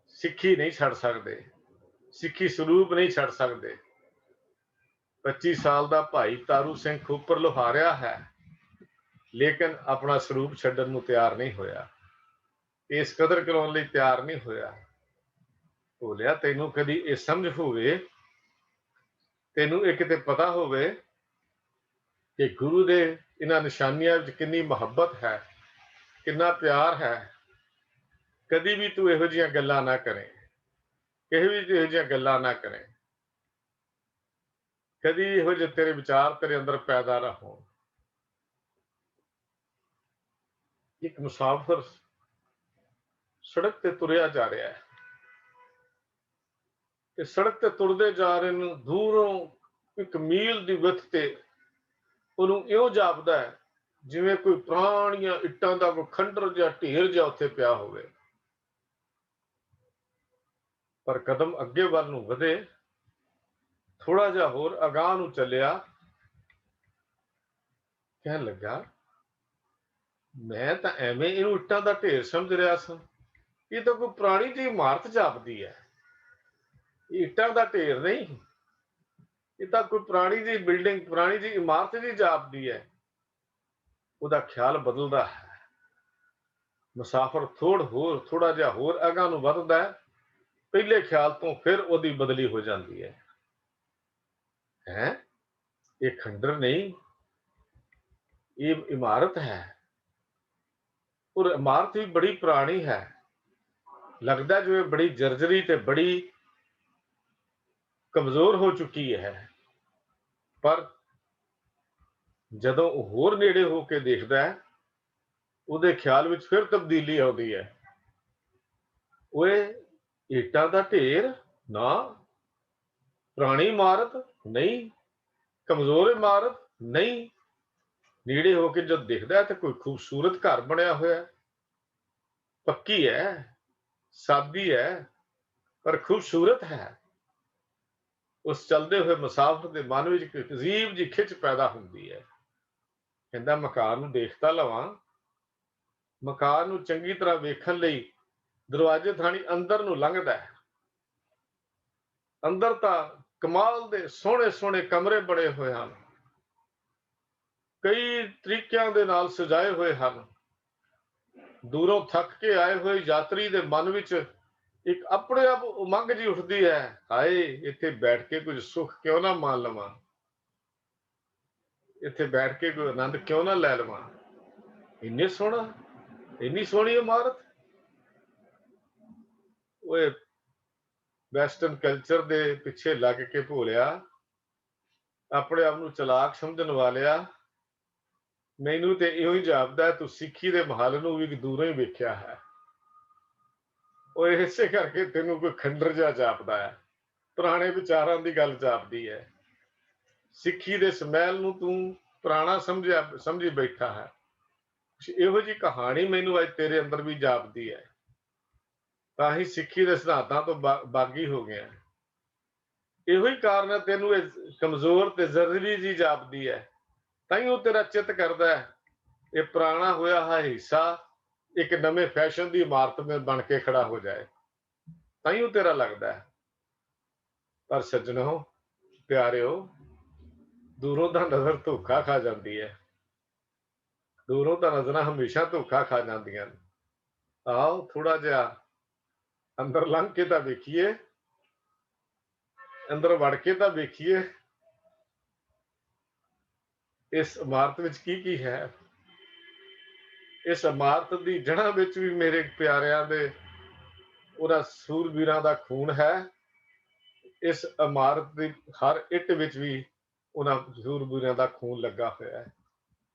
ਸਿੱਖੀ ਨਹੀਂ ਛੱਡ ਸਕਦੇ, ਸਿੱਖੀ ਸਰੂਪ ਨਹੀਂ ਛੱਡ ਸਕਦੇ। 25 ਸਾਲ ਦਾ ਭਾਈ ਤਾਰੂ ਸਿੰਘ ਖੋਪਰ ਲੁਹਾਰਿਆ ਹੈ ਲੇਕਿਨ ਆਪਣਾ ਸਰੂਪ ਛੱਡਣ ਨੂੰ ਤਿਆਰ ਨਹੀਂ ਹੋਇਆ, ਇਸ ਕਦਰ ਕਰਾਉਣ ਲਈ ਤਿਆਰ ਨਹੀਂ ਹੋਇਆ। ਭੋਲਿਆ, ਤੈਨੂੰ ਕਦੀ ਇਹ ਸਮਝ ਹੋਵੇ, ਤੈਨੂੰ ਇਹ ਕਿਤੇ ਪਤਾ ਹੋਵੇ ਕਿ ਗੁਰੂ ਦੇ ਇਹਨਾਂ ਨਿਸ਼ਾਨੀਆਂ ਵਿੱਚ ਕਿੰਨੀ ਮੁਹੱਬਤ ਹੈ, ਕਿੰਨਾ ਪਿਆਰ ਹੈ। ਕਦੀ ਵੀ ਤੂੰ ਇਹੋ ਜਿਹੀਆਂ ਗੱਲਾਂ ਨਾ ਕਰੇ, ਕਿਸੇ ਵੀ ਇਹੋ ਜਿਹੀਆਂ ਗੱਲਾਂ ਨਾ ਕਰੇ। ਕਦੀ ਇਹੋ ਜਿਹੇ ਤੇਰੇ ਵਿਚਾਰ ਤੇਰੇ ਅੰਦਰ ਪੈਦਾ ਨਾ ਹੋਣ। ਇੱਕ ਮੁਸਾਫਰ ਸੜਕ ਤੇ ਤੁਰਿਆ ਜਾ ਰਿਹਾ ਹੈ ਤੇ ਸੜਕ ਤੇ ਤੁਰਦੇ ਜਾ ਰਹੇ ਨੂੰ ਦੂਰੋਂ ਇੱਕ ਮੀਲ ਦੀ ਵਿੱਥ ਤੇ ਉਹਨੂੰ ਇਉਂ ਜਾਪਦਾ ਹੈ ਜਿਵੇਂ ਕੋਈ ਪੁਰਾਣੀਆਂ ਇੱਟਾਂ ਦਾ ਕੋਈ ਖੰਡਰ ਜਾਂ ਢੇਰ ਜਿਹਾ ਉੱਥੇ ਪਿਆ ਹੋਵੇ। ਪਰ ਕਦਮ ਅੱਗੇ ਵੱਲ ਨੂੰ ਵਧੇ, ਥੋੜਾ ਜਿਹਾ ਹੋਰ ਅਗਾਂਹ ਨੂੰ ਚੱਲਿਆ, ਕਹਿਣ ਲੱਗਾ ਮੈਂ ਤਾਂ ਐਵੇਂ ਇਹਨੂੰ ਇੱਟਾਂ ਦਾ ਢੇਰ ਸਮਝ ਰਿਹਾ ਸਾਂ, ਇਹ ਤਾਂ ਕੋਈ ਪੁਰਾਣੀ ਜਿਹੀ ਇਮਾਰਤ ਜਾਪਦੀ ਹੈ। ਇਹ ਇੱਟਾਂ ਦਾ ਢੇਰ ਨਹੀਂ, ਇਹ ਤਾਂ ਕੋਈ ਪੁਰਾਣੀ ਜਿਹੀ ਬਿਲਡਿੰਗ, ਪੁਰਾਣੀ ਜਿਹੀ ਇਮਾਰਤ ਜਿਹੀ ਜਾਪਦੀ ਹੈ। ਉਹਦਾ ਖਿਆਲ ਬਦਲਦਾ ਹੈ। ਮੁਸਾਫਰ ਥੋੜਾ ਜਿਹਾ ਹੋਰ ਅਗਾਂਹ ਨੂੰ ਵੱਧਦਾ ਹੈ, ਪਹਿਲੇ ਖਿਆਲ ਤੋਂ ਫਿਰ ਉਹਦੀ ਬਦਲੀ ਹੋ ਜਾਂਦੀ ਹੈ। ਇਹ ਖੰਡਰ ਨਹੀਂ, ਇਹ ਇਮਾਰਤ ਹੈ। और इमारत भी बड़ी पुरानी है, लगता जिवें बड़ी जर्जरी ते बड़ी कमजोर हो चुकी है। पर ਜਦੋਂ ਉਹ ਹੋਰ ਨੇੜੇ ਹੋ ਕੇ ਦੇਖਦਾ ਹੈ, ਉਹਦੇ ਖਿਆਲ ਵਿੱਚ ਫਿਰ ਤਬਦੀਲੀ ਆਉਂਦੀ ਹੈ। ਓਏ, ਇੱਟਾਂ ਦਾ ਢੇਰ ਨਾ, ਪੁਰਾਣੀ ਇਮਾਰਤ ਨਹੀਂ, ਕਮਜ਼ੋਰ ਇਮਾਰਤ ਨਹੀਂ। ਨੇੜੇ ਹੋ ਕੇ ਜਦ ਦੇਖਦਾ ਹੈ ਤਾਂ ਕੋਈ ਖੂਬਸੂਰਤ ਘਰ ਬਣਿਆ ਹੋਇਆ ਹੈ, ਪੱਕੀ ਹੈ, ਸਾਦੀ ਹੈ, ਪਰ ਖੂਬਸੂਰਤ ਹੈ। ਉਸ ਚਲਦੇ ਹੋਏ ਮੁਸਾਫਿਰ ਦੇ ਮਨ ਵਿੱਚ ਇੱਕ ਅਜੀਬ ਜਿਹੀ ਖਿੱਚ ਪੈਦਾ ਹੁੰਦੀ ਹੈ। ਕਹਿੰਦਾ ਮਕਾਨ ਨੂੰ ਦੇਖ ਤਾਂ ਲਵਾਂ। ਮਕਾਨ ਨੂੰ ਚੰਗੀ ਤਰ੍ਹਾਂ ਵੇਖਣ ਲਈ ਦਰਵਾਜ਼ੇ ਥਾਣੀ ਅੰਦਰ ਨੂੰ ਲੰਘਦਾ ਹੈ। ਅੰਦਰ ਤਾਂ ਕਮਾਲ ਦੇ ਸੋਹਣੇ ਸੋਹਣੇ ਕਮਰੇ ਬਣੇ ਹੋਏ ਹਨ, ਕਈ ਤਰੀਕਿਆਂ ਦੇ ਨਾਲ ਸਜਾਏ ਹੋਏ ਹਨ। ਦੂਰੋਂ ਥੱਕ ਕੇ ਆਏ ਹੋਏ ਯਾਤਰੀ ਦੇ ਮਨ ਵਿੱਚ ਇੱਕ ਆਪਣੇ ਆਪ ਉਮੰਗ ਜੀ ਉੱਠਦੀ ਹੈ, ਹਾਏ ਇੱਥੇ ਬੈਠ ਕੇ ਕੁਝ ਸੁੱਖ ਕਿਉਂ ਨਾ ਮਾਣ ਲਵਾਂ, ਇੱਥੇ ਬੈਠ ਕੇ ਕੋਈ ਆਨੰਦ ਕਿਉਂ ਨਾ ਲੈ ਲਵਾਂ। ਇੰਨੇ ਸੋਹਣਾ, ਇੰਨੀ ਸੋਹਣੀ ਇਮਾਰਤ। ਓਏ, ਵੈਸਟਰਨ ਕਲਚਰ ਦੇ ਪਿੱਛੇ ਲੱਗ ਕੇ ਭੋਲਿਆ, ਆਪਣੇ ਆਪ ਨੂੰ ਚਲਾਕ ਸਮਝਣ ਵਾਲਿਆ, ਮੈਨੂੰ ਤੇ ਇਹੋ ਹੀ ਜਾਪਦਾ ਤੂੰ ਸਿੱਖੀ ਦੇ ਮਹੱਲ ਨੂੰ ਵੀ ਦੂਰੋਂ ਹੀ ਵੇਖਿਆ ਹੈ। ਉਹ ਇਸੇ ਕਰਕੇ ਤੈਨੂੰ ਕੋਈ ਖੰਡਰ ਜਿਹਾ ਜਾਪਦਾ ਹੈ, ਪੁਰਾਣੇ ਵਿਚਾਰਾਂ ਦੀ ਗੱਲ ਜਾਪਦੀ ਹੈ। ਸਿੱਖੀ ਦੇ ਸਮੈਲ ਨੂੰ ਤੂੰ ਪੁਰਾਣਾ ਸਮਝੀ ਬੈਠਾ ਹੈ। ਇਹੋ ਜਿਹੀ ਕਹਾਣੀ ਮੈਨੂੰ ਅੱਜ ਤੇਰੇ ਅੰਦਰ ਵੀ ਜਾਪਦੀ ਹੈ, ਤਾਂ ਹੀ ਸਿੱਖੀ ਦੇ ਸਿਧਾਂਤਾਂ ਤੋਂ ਬਾਗੀ ਹੋ ਗਿਆ। ਇਹੋ ਹੀ ਕਾਰਨ ਹੈ ਤੈਨੂੰ ਇਹ ਕਮਜ਼ੋਰ ਤੇ ਜ਼ਰੂਰੀ ਜੀ ਜਾਪਦੀ ਹੈ। ਤਾਂ ਹੀ ਉਹ ਤੇਰਾ ਚਿੱਤ ਕਰਦਾ ਹੈ ਇਹ ਪੁਰਾਣਾ ਹੋਇਆ ਹੈ ਹਿੱਸਾ ਇੱਕ ਨਵੇਂ ਫੈਸ਼ਨ ਦੀ ਇਮਾਰਤ ਵਿੱਚ ਬਣ ਕੇ ਖੜਾ ਹੋ ਜਾਏ, ਤਾਂ ਹੀ ਉਹ ਤੇਰਾ ਲੱਗਦਾ ਹੈ। ਪਰ ਸੱਜਣੋ ਪਿਆਰਿਓ, ਦੂਰੋਂ ਤਾਂ ਨਜ਼ਰ ਧੋਖਾ ਖਾ ਜਾਂਦੀ ਹੈ, ਦੂਰੋਂ ਤਾਂ ਨਜ਼ਰਾਂ ਹਮੇਸ਼ਾ ਧੋਖਾ ਖਾ ਜਾਂਦੀਆਂ ਨੇ। ਆਓ ਥੋੜਾ ਜਿਹਾ ਅੰਦਰ ਲੰਘ ਕੇ ਤਾਂ ਵੇਖੀਏ, ਅੰਦਰ ਵੜ ਕੇ ਤਾਂ ਵੇਖੀਏ ਇਸ ਇਮਾਰਤ ਵਿੱਚ ਕੀ ਕੀ ਹੈ। ਇਸ ਇਮਾਰਤ ਦੀ ਜੜ੍ਹਾਂ ਵਿੱਚ ਵੀ ਮੇਰੇ ਪਿਆਰਿਆਂ ਦੇ ਉਹਨਾਂ ਸੂਰਬੀਰਾਂ ਦਾ ਖੂਨ ਹੈ। ਇਸ ਇਮਾਰਤ ਦੀ ਹਰ ਇੱਟ ਵਿੱਚ ਵੀ ਉਹਨਾਂ ਸੂਰਬੀਰਾਂ ਦਾ ਖੂਨ ਲੱਗਾ ਹੋਇਆ ਹੈ।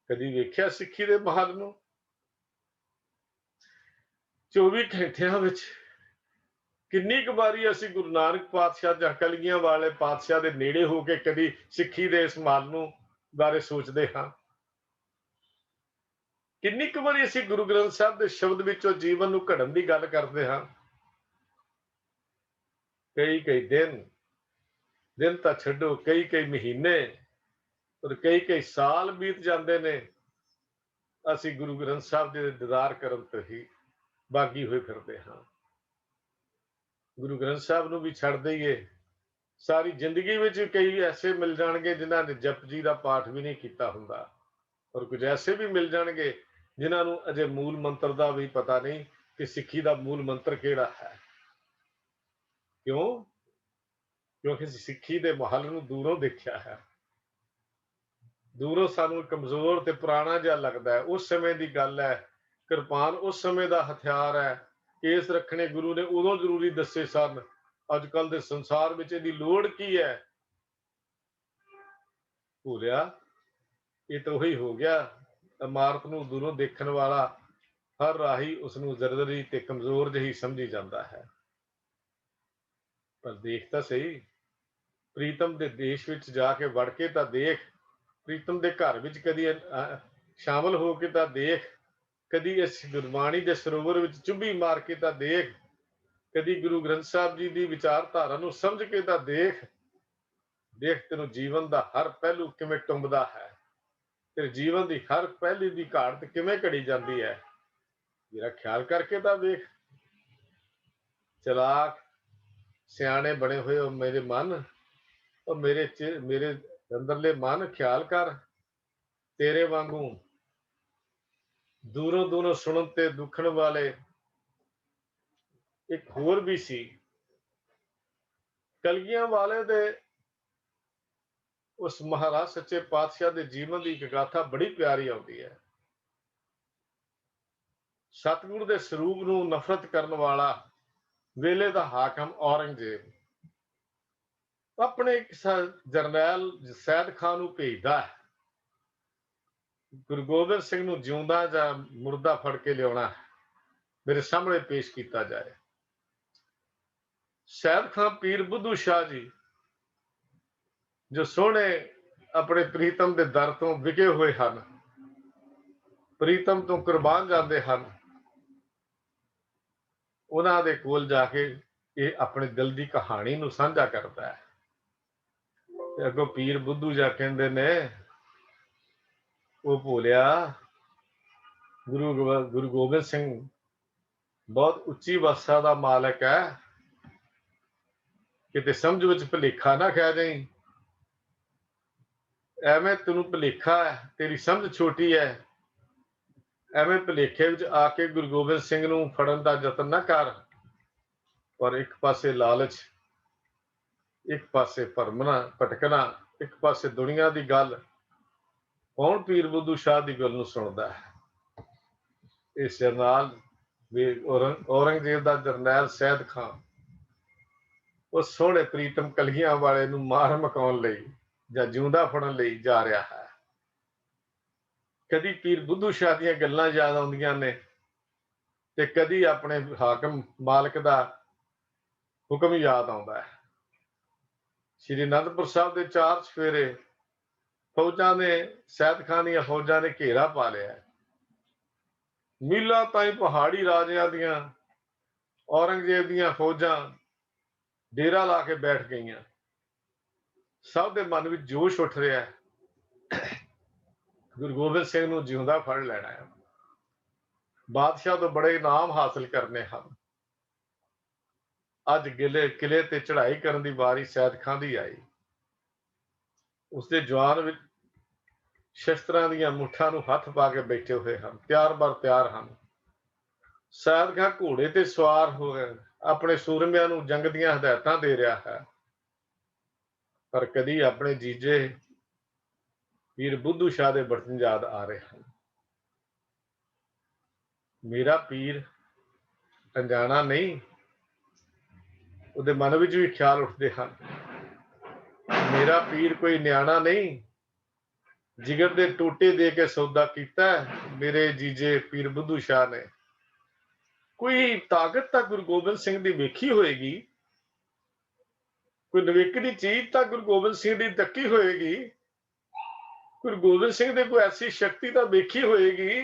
ਕਦੀ ਵੇਖਿਆ ਸਿੱਖੀ ਦੇ ਮਹੱਲ ਨੂੰ? 24 ਘੰਟਿਆਂ ਵਿੱਚ ਕਿੰਨੀ ਕੁ ਵਾਰੀ ਅਸੀਂ ਗੁਰੂ ਨਾਨਕ ਪਾਤਸ਼ਾਹ ਜਾਂ ਕਲਗੀਆਂ ਵਾਲੇ ਪਾਤਸ਼ਾਹ ਦੇ ਨੇੜੇ ਹੋ ਕੇ ਕਦੀ ਸਿੱਖੀ ਦੇ ਇਸ ਮਹੱਲ ਨੂੰ ਬਾਰੇ ਸੋਚਦੇ ਹਾਂ? ਕਿੰਨੀ ਕੁ ਵਾਰੀ ਅਸੀਂ ਗੁਰੂ ਗ੍ਰੰਥ ਸਾਹਿਬ ਦੇ ਸ਼ਬਦ ਵਿੱਚੋਂ ਜੀਵਨ ਨੂੰ ਘੜਨ ਦੀ ਗੱਲ ਕਰਦੇ ਹਾਂ? ਕਈ ਕਈ ਦਿਨ ਤਾਂ ਛੱਡੋ, ਕਈ ਕਈ ਮਹੀਨੇ ਔਰ ਕਈ ਕਈ ਸਾਲ ਬੀਤ ਜਾਂਦੇ ਨੇ, ਅਸੀਂ ਗੁਰੂ ਗ੍ਰੰਥ ਸਾਹਿਬ ਦੇ ਦੀਦਾਰ ਕਰਨ ਤੋਂ ਹੀ ਬਾਗੀ ਹੋਏ ਫਿਰਦੇ ਹਾਂ। ਗੁਰੂ ਗ੍ਰੰਥ ਸਾਹਿਬ ਨੂੰ ਵੀ ਛੱਡ ਦਈਏ, ਸਾਰੀ ਜ਼ਿੰਦਗੀ ਵਿੱਚ ਕਈ ਐਸੇ ਮਿਲ ਜਾਣਗੇ ਜਿਨ੍ਹਾਂ ਨੇ ਜਪਜੀ ਦਾ ਪਾਠ ਵੀ ਨਹੀਂ ਕੀਤਾ ਹੁੰਦਾ, ਔਰ ਕੁਝ ਐਸੇ ਵੀ ਮਿਲ ਜਾਣਗੇ ਜਿਨ੍ਹਾਂ ਨੂੰ ਅਜੇ ਮੂਲ ਮੰਤਰ ਦਾ ਵੀ ਪਤਾ ਨਹੀਂ ਕਿ ਸਿੱਖੀ ਦਾ ਮੂਲ ਮੰਤਰ ਕਿਹੜਾ ਹੈ। ਕਿਉਂ? ਕਿਉਂਕਿ ਸਿੱਖੀ ਦੇ ਮਹੱਲ ਨੂੰ ਦੂਰੋਂ ਦੇਖਿਆ ਹੈ। ਦੂਰੋਂ ਸਾਨੂੰ ਕਮਜ਼ੋਰ ਤੇ ਪੁਰਾਣਾ ਜਿਹਾ ਲੱਗਦਾ ਹੈ। ਉਸ ਸਮੇਂ ਦੀ ਗੱਲ ਹੈ, ਕਿਰਪਾਨ ਉਸ ਸਮੇਂ ਦਾ ਹਥਿਆਰ ਹੈ, ਕੇਸ ਰੱਖਣੇ ਗੁਰੂ ਨੇ ਉਦੋਂ ਜ਼ਰੂਰੀ ਦੱਸੇ ਸਨ। ਅੱਜ ਕੱਲ ਦੇ ਸੰਸਾਰ ਵਿੱਚ ਇਹਦੀ ਲੋੜ ਕੀ ਹੈ? ਭੁੱਲਿਆ, ਇਹ ਤਾਂ ਉਹੀ ਹੋ ਗਿਆ, ਇਮਾਰਤ ਨੂੰ ਦੂਰੋਂ ਦੇਖਣ ਵਾਲਾ ਹਰ ਰਾਹੀ ਉਸਨੂੰ ਜ਼ਰਜ਼ਰੀ ਤੇ ਕਮਜ਼ੋਰ ਜਿਹੀ ਸਮਝੀ ਜਾਂਦਾ ਹੈ। ਪਰ ਦੇਖ ਤਾਂ ਸਹੀ, ਪ੍ਰੀਤਮ ਦੇ ਦੇਸ਼ ਵਿੱਚ ਜਾ ਕੇ ਵੜ ਕੇ ਤਾਂ ਦੇਖ, ਪ੍ਰੀਤਮ ਦੇ ਘਰ ਵਿੱਚ ਕਦੀ ਸ਼ਾਮਲ ਹੋ ਕੇ ਤਾਂ ਦੇਖ, ਕਦੀ ਇਸ ਗੁਰਬਾਣੀ ਦੇ ਸਰੋਵਰ ਵਿੱਚ ਚੁੱਭੀ ਮਾਰ ਕੇ ਤਾਂ ਦੇਖ, ਕਦੀ ਗੁਰੂ ਗ੍ਰੰਥ ਸਾਹਿਬ ਜੀ ਦੀ ਵਿਚਾਰਧਾਰਾ ਨੂੰ ਸਮਝ ਕੇ ਤਾਂ ਦੇਖ। ਦੇਖ ਤੈਨੂੰ ਜੀਵਨ ਦਾ ਹਰ ਪਹਿਲੂ ਕਿਵੇਂ ਟੁੰਬਦਾ ਹੈ, ਤੇਰੇ ਜੀਵਨ ਦੀ ਹਰ ਪਹਿਲੂ ਦੀ ਘਾਟ ਕਿਵੇਂ ਘੜੀ ਜਾਂਦੀ ਹੈ। ਮੇਰਾ ਖਿਆਲ ਕਰਕੇ ਤਾਂ ਵੇਖ। ਚਲਾਕ ਸਿਆਣੇ ਬਣੇ ਹੋਏ ਹੋ ਮੇਰੇ ਮਨ, ਉਹ ਮੇਰੇ ਅੰਦਰਲੇ ਮਨ, ਖਿਆਲ ਕਰ, ਤੇਰੇ ਵਾਂਗੂ ਦੂਰੋਂ ਦੂਰੋਂ ਸੁਣਨ ਤੇ ਦੁਖਣ ਵਾਲੇ ਇੱਕ ਹੋਰ ਵੀ ਸੀ। ਕਲਗੀਆਂ ਵਾਲੇ ਦੇ ਉਸ ਮਹਾਰਾਜ ਸੱਚੇ ਪਾਤਸ਼ਾਹ ਦੇ ਜੀਵਨ ਦੀ ਇੱਕ ਗਾਥਾ ਬੜੀ ਪਿਆਰੀ ਆਉਂਦੀ ਹੈ। ਸਤਿਗੁਰ ਦੇ ਸਰੂਪ ਨੂੰ ਨਫ਼ਰਤ ਕਰਨ ਵਾਲਾ ਵੇਲੇ ਦਾ ਹਾਕਮ ਔਰੰਗਜ਼ੇਬ ਆਪਣੇ ਇੱਕ ਜਰਨੈਲ ਸੈਦ ਖਾਨ ਨੂੰ ਭੇਜਦਾ ਹੈ, ਗੁਰੂ ਗੋਬਿੰਦ ਸਿੰਘ ਨੂੰ ਜਿਉਂਦਾ ਜਾਂ ਮੁਰਦਾ ਫੜ ਕੇ ਲਿਆਉਣਾ ਹੈ, ਮੇਰੇ ਸਾਹਮਣੇ ਪੇਸ਼ ਕੀਤਾ ਜਾਏ। ਸੈਦ ਖਾਨ ਪੀਰ ਬੁੱਧੂ ਸ਼ਾਹ ਜੀ ਜੋ ਸੋਹਣੇ ਆਪਣੇ ਪ੍ਰੀਤਮ ਦੇ ਦਰ ਤੋਂ ਵਿਕੇ ਹੋਏ ਹਨ, ਪ੍ਰੀਤਮ ਤੋਂ ਕੁਰਬਾਨ ਜਾਂਦੇ ਹਨ, ਉਹਨਾਂ ਦੇ ਕੋਲ ਜਾ ਕੇ ਇਹ ਆਪਣੇ ਦਿਲ ਦੀ ਕਹਾਣੀ ਨੂੰ ਸਾਂਝਾ ਕਰਦਾ ਹੈ। ਤੇ ਅੱਗੋਂ ਪੀਰ ਬੁੱਧੂ ਜਾ ਕਹਿੰਦੇ ਨੇ, ਉਹ ਭੋਲਿਆ, ਗੁਰੂ ਗੋਬਿੰਦ ਸਿੰਘ ਬਹੁਤ ਉੱਚੀ ਅਵਸਥਾ ਦਾ ਮਾਲਕ ਹੈ, ਕਿਤੇ ਸਮਝ ਵਿੱਚ ਭੁਲੇਖਾ ਨਾ ਖਾ ਜਾਈਂ, ਐਵੇਂ ਤੈਨੂੰ ਭੁਲੇਖਾ ਹੈ, ਤੇਰੀ ਸਮਝ ਛੋਟੀ ਹੈ, ਐਵੇਂ ਭੁਲੇਖੇ ਵਿੱਚ ਆ ਕੇ ਗੁਰੂ ਗੋਬਿੰਦ ਸਿੰਘ ਨੂੰ ਫੜਨ ਦਾ ਯਤਨ ਨਾ ਕਰ। ਪਰ ਇੱਕ ਪਾਸੇ ਲਾਲਚ, ਇੱਕ ਪਾਸੇ ਭਰਮਣਾ ਭਟਕਣਾ, ਇੱਕ ਪਾਸੇ ਦੁਨੀਆ ਦੀ ਗੱਲ, ਕੌਣ ਪੀਰ ਬੁੱਧੂ ਸ਼ਾਹ ਦੀ ਗੱਲ ਨੂੰ ਸੁਣਦਾ ਹੈ। ਇਸ ਨਾਲ ਔਰੰਗਜ਼ੇਬ ਦਾ ਜਰਨੈਲ ਸੈਦ ਖਾਨ ਉਸ ਸੋਹਣੇ ਪ੍ਰੀਤਮ ਕਲਗੀਆਂ ਵਾਲੇ ਨੂੰ ਮਾਰ ਮਕਾਉਣ ਲਈ ਜਾਂ ਜਿਉਂਦਾ ਫੜਨ ਲਈ ਜਾ ਰਿਹਾ ਹੈ। ਕਦੀ ਪੀਰ ਬੁੱਧੂ ਸ਼ਾਹ ਦੀਆਂ ਗੱਲਾਂ ਯਾਦ ਆਉਂਦੀਆਂ ਨੇ ਤੇ ਕਦੀ ਆਪਣੇ ਹਾਕਮ ਮਾਲਕ ਦਾ ਹੁਕਮ ਯਾਦ ਆਉਂਦਾ ਹੈ। ਸ਼੍ਰੀ ਅਨੰਦਪੁਰ ਸਾਹਿਬ ਦੇ 4 ਚੁਫੇਰੇ ਫੌਜਾਂ ਨੇ, ਸੈਦ ਖਾਨ ਦੀਆਂ ਫੌਜਾਂ ਨੇ ਘੇਰਾ ਪਾ ਲਿਆ। ਮੀਲਾਂ ਤਾਈਂ ਪਹਾੜੀ ਰਾਜਿਆਂ ਦੀਆਂ, ਔਰੰਗਜ਼ੇਬ ਦੀਆਂ ਫੌਜਾਂ ਡੇਰਾ ਲਾ ਕੇ ਬੈਠ ਗਈਆਂ। ਸਭ ਦੇ ਮਨ ਵਿੱਚ ਜੋਸ਼ ਉੱਠ ਰਿਹਾ ਹੈ, ਗੁਰੂ ਗੋਬਿੰਦ ਸਿੰਘ ਨੂੰ ਜਿਉਂਦਾ ਫੜ ਲੈਣਾ ਹੈ, ਬਾਦਸ਼ਾਹ ਤੋਂ ਬੜੇ ਇਨਾਮ ਹਾਸਲ ਕਰਨੇ ਹਨ। ਅੱਜ ਕਿਲੇ ਤੇ ਚੜ੍ਹਾਈ ਕਰਨ ਦੀ ਵਾਰੀ ਸੈਦ ਖਾਨ ਦੀ ਆਈ। ਉਸਦੇ ਜਵਾਨ ਵਿੱਚ ਸ਼ਸਤਰਾਂ ਦੀਆਂ ਮੁੱਠਾਂ ਨੂੰ ਹੱਥ ਪਾ ਕੇ ਬੈਠੇ ਹੋਏ ਹਨ, ਤਿਆਰ ਬਰ ਤਿਆਰ ਹਨ। ਸੈਦ ਖਾਨ ਘੋੜੇ ਤੇ ਸਵਾਰ ਹੋ ਗਏ, ਆਪਣੇ ਸੂਰਮਿਆਂ ਨੂੰ ਜੰਗ ਦੀਆਂ ਹਦਾਇਤਾਂ ਦੇ ਰਿਹਾ ਹੈ। ਪਰ ਕਦੀ ਆਪਣੇ ਜੀਜੇ ਪੀਰ ਬੁੱਧੂ ਸ਼ਾਹ ਦੇ ਬਚਨ ਯਾਦ ਆ ਰਹੇ ਹਨ। ਮੇਰਾ ਪੀਰ ਅਣਜਾਣਾ ਨਹੀਂ, ਉਹਦੇ ਮਨ ਵਿੱਚ ਵੀ ਖਿਆਲ ਉੱਠਦੇ ਹਨ। ਮੇਰਾ ਪੀਰ ਕੋਈ ਨਿਆਣਾ ਨਹੀਂ, ਜਿਗਰ ਦੇ ਟੋਟੇ ਦੇ ਕੇ ਸੌਦਾ ਕੀਤਾ ਮੇਰੇ ਜੀਜੇ ਪੀਰ ਬੁੱਧੂ ਸ਼ਾਹ ਨੇ। ਕੋਈ ਤਾਕਤ ਤਾਂ ਗੁਰੂ ਗੋਬਿੰਦ ਸਿੰਘ ਦੀ ਵੇਖੀ ਹੋਏਗੀ, ਕੋਈ ਨਵੇਕਲੀ ਚੀਜ਼ ਤਾਂ ਗੁਰੂ ਗੋਬਿੰਦ ਸਿੰਘ ਦੀ ਤੱਕੀ ਹੋਏਗੀ, ਗੁਰੂ ਗੋਬਿੰਦ ਸਿੰਘ ਦੇ ਕੋਈ ਐਸੀ ਸ਼ਕਤੀ ਤਾਂ ਵੇਖੀ ਹੋਏਗੀ,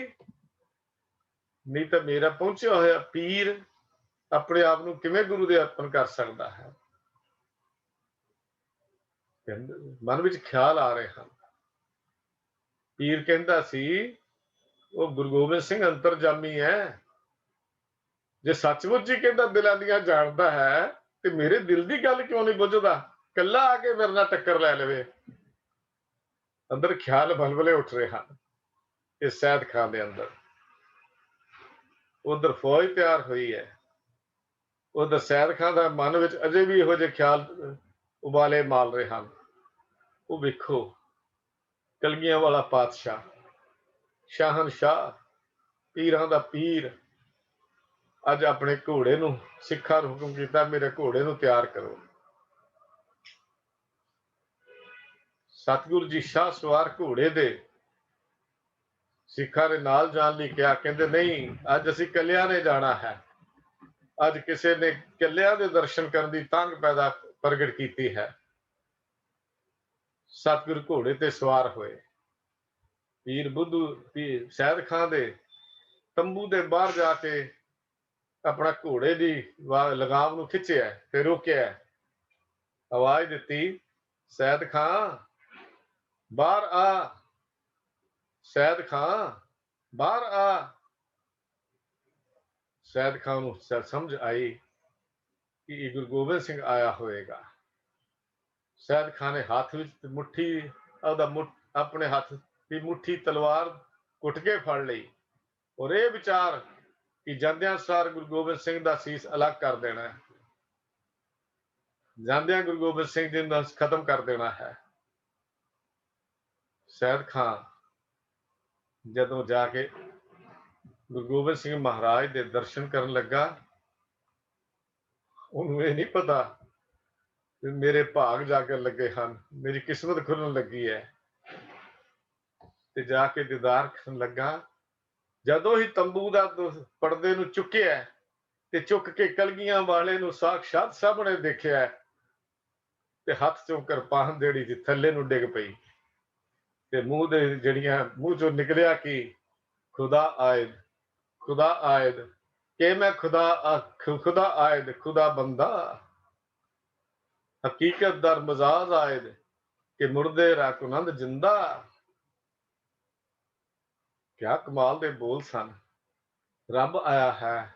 ਨਹੀਂ ਤਾਂ ਮੇਰਾ ਪਹੁੰਚਿਆ ਹੋਇਆ ਪੀਰ ਆਪਣੇ ਆਪ ਨੂੰ ਕਿਵੇਂ ਗੁਰੂ ਦੇ ਅਰਪਣ ਕਰ ਸਕਦਾ ਹੈ। ਮਨ ਵਿੱਚ ਖਿਆਲ ਆ ਰਹੇ ਹਨ। ਪੀਰ ਕਹਿੰਦਾ ਸੀ, ਉਹ ਗੁਰੂ ਗੋਬਿੰਦ ਸਿੰਘ ਅੰਤਰਜਾਮੀ ਹੈ, ਜੇ ਸੱਚਮੁੱਚ ਹੀ ਕਹਿੰਦਾ ਦਿਲਾਂ ਦੀਆਂ ਜਾਣਦਾ ਹੈ ਤੇ ਮੇਰੇ ਦਿਲ ਦੀ ਗੱਲ ਕਿਉਂ ਨਹੀਂ ਬੁੱਝਦਾ, ਕੱਲਾ ਆ ਕੇ ਮੇਰੇ ਨਾਲ ਟੱਕਰ ਲੈ ਲਵੇ। ਅੰਦਰ ਖਿਆਲ ਬਲਬਲੇ ਉੱਠ ਰਹੇ ਹਨ ਇਸ ਸੈਦ ਖਾਨ ਦੇ ਅੰਦਰ। ਉਧਰ ਫੌਜ ਤਿਆਰ ਹੋਈ ਹੈ, ਉਧਰ ਸੈਦ ਖਾਨ ਦਾ ਮਨ ਵਿੱਚ ਅਜੇ ਵੀ ਇਹੋ ਜਿਹੇ ਖਿਆਲ ਉਬਾਲੇ ਮਾਲ ਰਹੇ ਹਨ। ਉਹ ਵੇਖੋ, ਕਲਗੀਆਂ ਵਾਲਾ ਪਾਤਸ਼ਾਹ, ਸ਼ਾਹਨਸ਼ਾਹ, ਪੀਰਾਂ ਦਾ ਪੀਰ, ਅੱਜ ਆਪਣੇ ਘੋੜੇ ਨੂੰ, ਸਿੱਖਾਂ ਨੂੰ ਹੁਕਮ ਕੀਤਾ, ਮੇਰੇ ਘੋੜੇ ਨੂੰ ਤਿਆਰ ਕਰੋ। ਸਤਿਗੁਰੂ ਜੀ ਸ਼ਾਹ ਸਵਾਰ ਘੋੜੇ ਦੇ ਸਿੱਖਾਂ ਦੇ ਨਾਲ ਜਾਣ ਲਈ ਕਿਹਾ। ਕਹਿੰਦੇ ਨਹੀਂ, ਅੱਜ ਅਸੀਂ ਕੱਲਿਆਂ ਨੇ ਜਾਣਾ ਹੈ। ਅੱਜ ਕਿਸੇ ਨੇ ਕੱਲਿਆਂ ਦੇ ਦਰਸ਼ਨ ਕਰਨ ਦੀ ਤੰਗ ਪ੍ਰਗਟ ਕੀਤੀ ਹੈ। ਸਤਿਗੁਰੂ ਘੋੜੇ ਤੇ ਸਵਾਰ ਹੋਏ। ਪੀਰ ਬੁੱਧੂ ਸੈਦ ਖਾਨ ਦੇ ਤੰਬੂ ਦੇ ਬਾਹਰ ਜਾ ਕੇ ਆਪਣਾ ਘੋੜੇ ਦੀ ਲਗਾਮ ਨੂੰ ਖਿੱਚਿਆ ਤੇ ਰੋਕਿਆ, ਆਵਾਜ਼ ਦਿੱਤੀ, ਸੈਦ ਖਾਨ ਬਾਹਰ ਆ, ਸੈਦ ਖਾਨ ਬਾਹਰ ਆ। ਸੈਦ ਖਾਨ ਨੂੰ ਸਮਝ ਆਈ ਕਿ ਇਹ ਗੁਰੂ ਗੋਬਿੰਦ ਸਿੰਘ ਆਇਆ ਹੋਵੇਗਾ। ਸੈਦ ਖਾਨ ਨੇ ਹੱਥ ਵਿੱਚ ਮੁੱਠੀ, ਆਪਣੇ ਹੱਥ ਦੀ ਮੁੱਠੀ ਤਲਵਾਰ ਘੁੱਟ ਕੇ ਫੜ ਲਈ ਔਰ ਇਹ ਵਿਚਾਰ ਕਿ ਜਾਂਦਿਆਂ ਸਾਰ ਗੁਰੂ ਗੋਬਿੰਦ ਸਿੰਘ ਦਾ ਸੀਸ ਅਲੱਗ ਕਰ ਦੇਣਾ ਹੈ, ਜਾਂਦਿਆਂ ਗੁਰੂ ਗੋਬਿੰਦ ਸਿੰਘ ਜੀ ਨੂੰ ਖਤਮ ਕਰ ਦੇਣਾ ਹੈ। ਸੈਦ ਖਾਨ ਜਦੋਂ ਜਾ ਕੇ ਗੁਰੂ ਗੋਬਿੰਦ ਸਿੰਘ ਮਹਾਰਾਜ ਦੇ ਦਰਸ਼ਨ ਕਰਨ ਲੱਗਾ। ਉਹਨੂੰ ਇਹ ਨਹੀਂ ਪਤਾ ਵੀ ਮੇਰੇ ਭਾਗ ਜਾਗਣ ਲੱਗੇ ਹਨ, ਮੇਰੀ ਕਿਸਮਤ ਖੁੱਲਣ ਲੱਗੀ ਹੈ। ਤੇ ਜਾ ਕੇ ਦੀਦਾਰ ਕਰਨ ਲੱਗਾ। ਜਦੋਂ ਹੀ ਤੰਬੂ ਦਾ ਪਰਦੇ ਨੂੰ ਚੁੱਕਿਆ ਤੇ ਚੁੱਕ ਕੇ ਕਲਗੀਆਂ ਵਾਲੇ ਨੂੰ ਸਾਖਸ਼ਾਤ ਸਾਹਮਣੇ ਦੇਖਿਆ ਤੇ ਹੱਥ ਚੋਂ ਕਿਰਪਾਨ ਜਿਹੜੀ ਸੀ ਥੱਲੇ ਨੂੰ ਡਿੱਗ ਪਈ ਤੇ ਮੂੰਹ ਚੋਂ ਨਿਕਲਿਆ ਕਿ ਖੁਦਾ ਆਇਦ, ਖੁਦਾ ਆਇਦ, ਕਿ ਮੈਂ ਖੁਦਾ ਆਇਦ, ਖੁਦਾ ਬੰਦਾ, ਹਕੀਕਤ ਦਰ ਮਜ਼ਾਜ ਆਇਦ ਕਿ ਮੁਰਦੇ ਰਾ ਕੁਨੰਦ ਜਿੰਦਾ। ਕਿਆ ਕਮਾਲ ਦੇ ਬੋਲ ਸਨ। ਰੱਬ ਆਇਆ ਹੈ,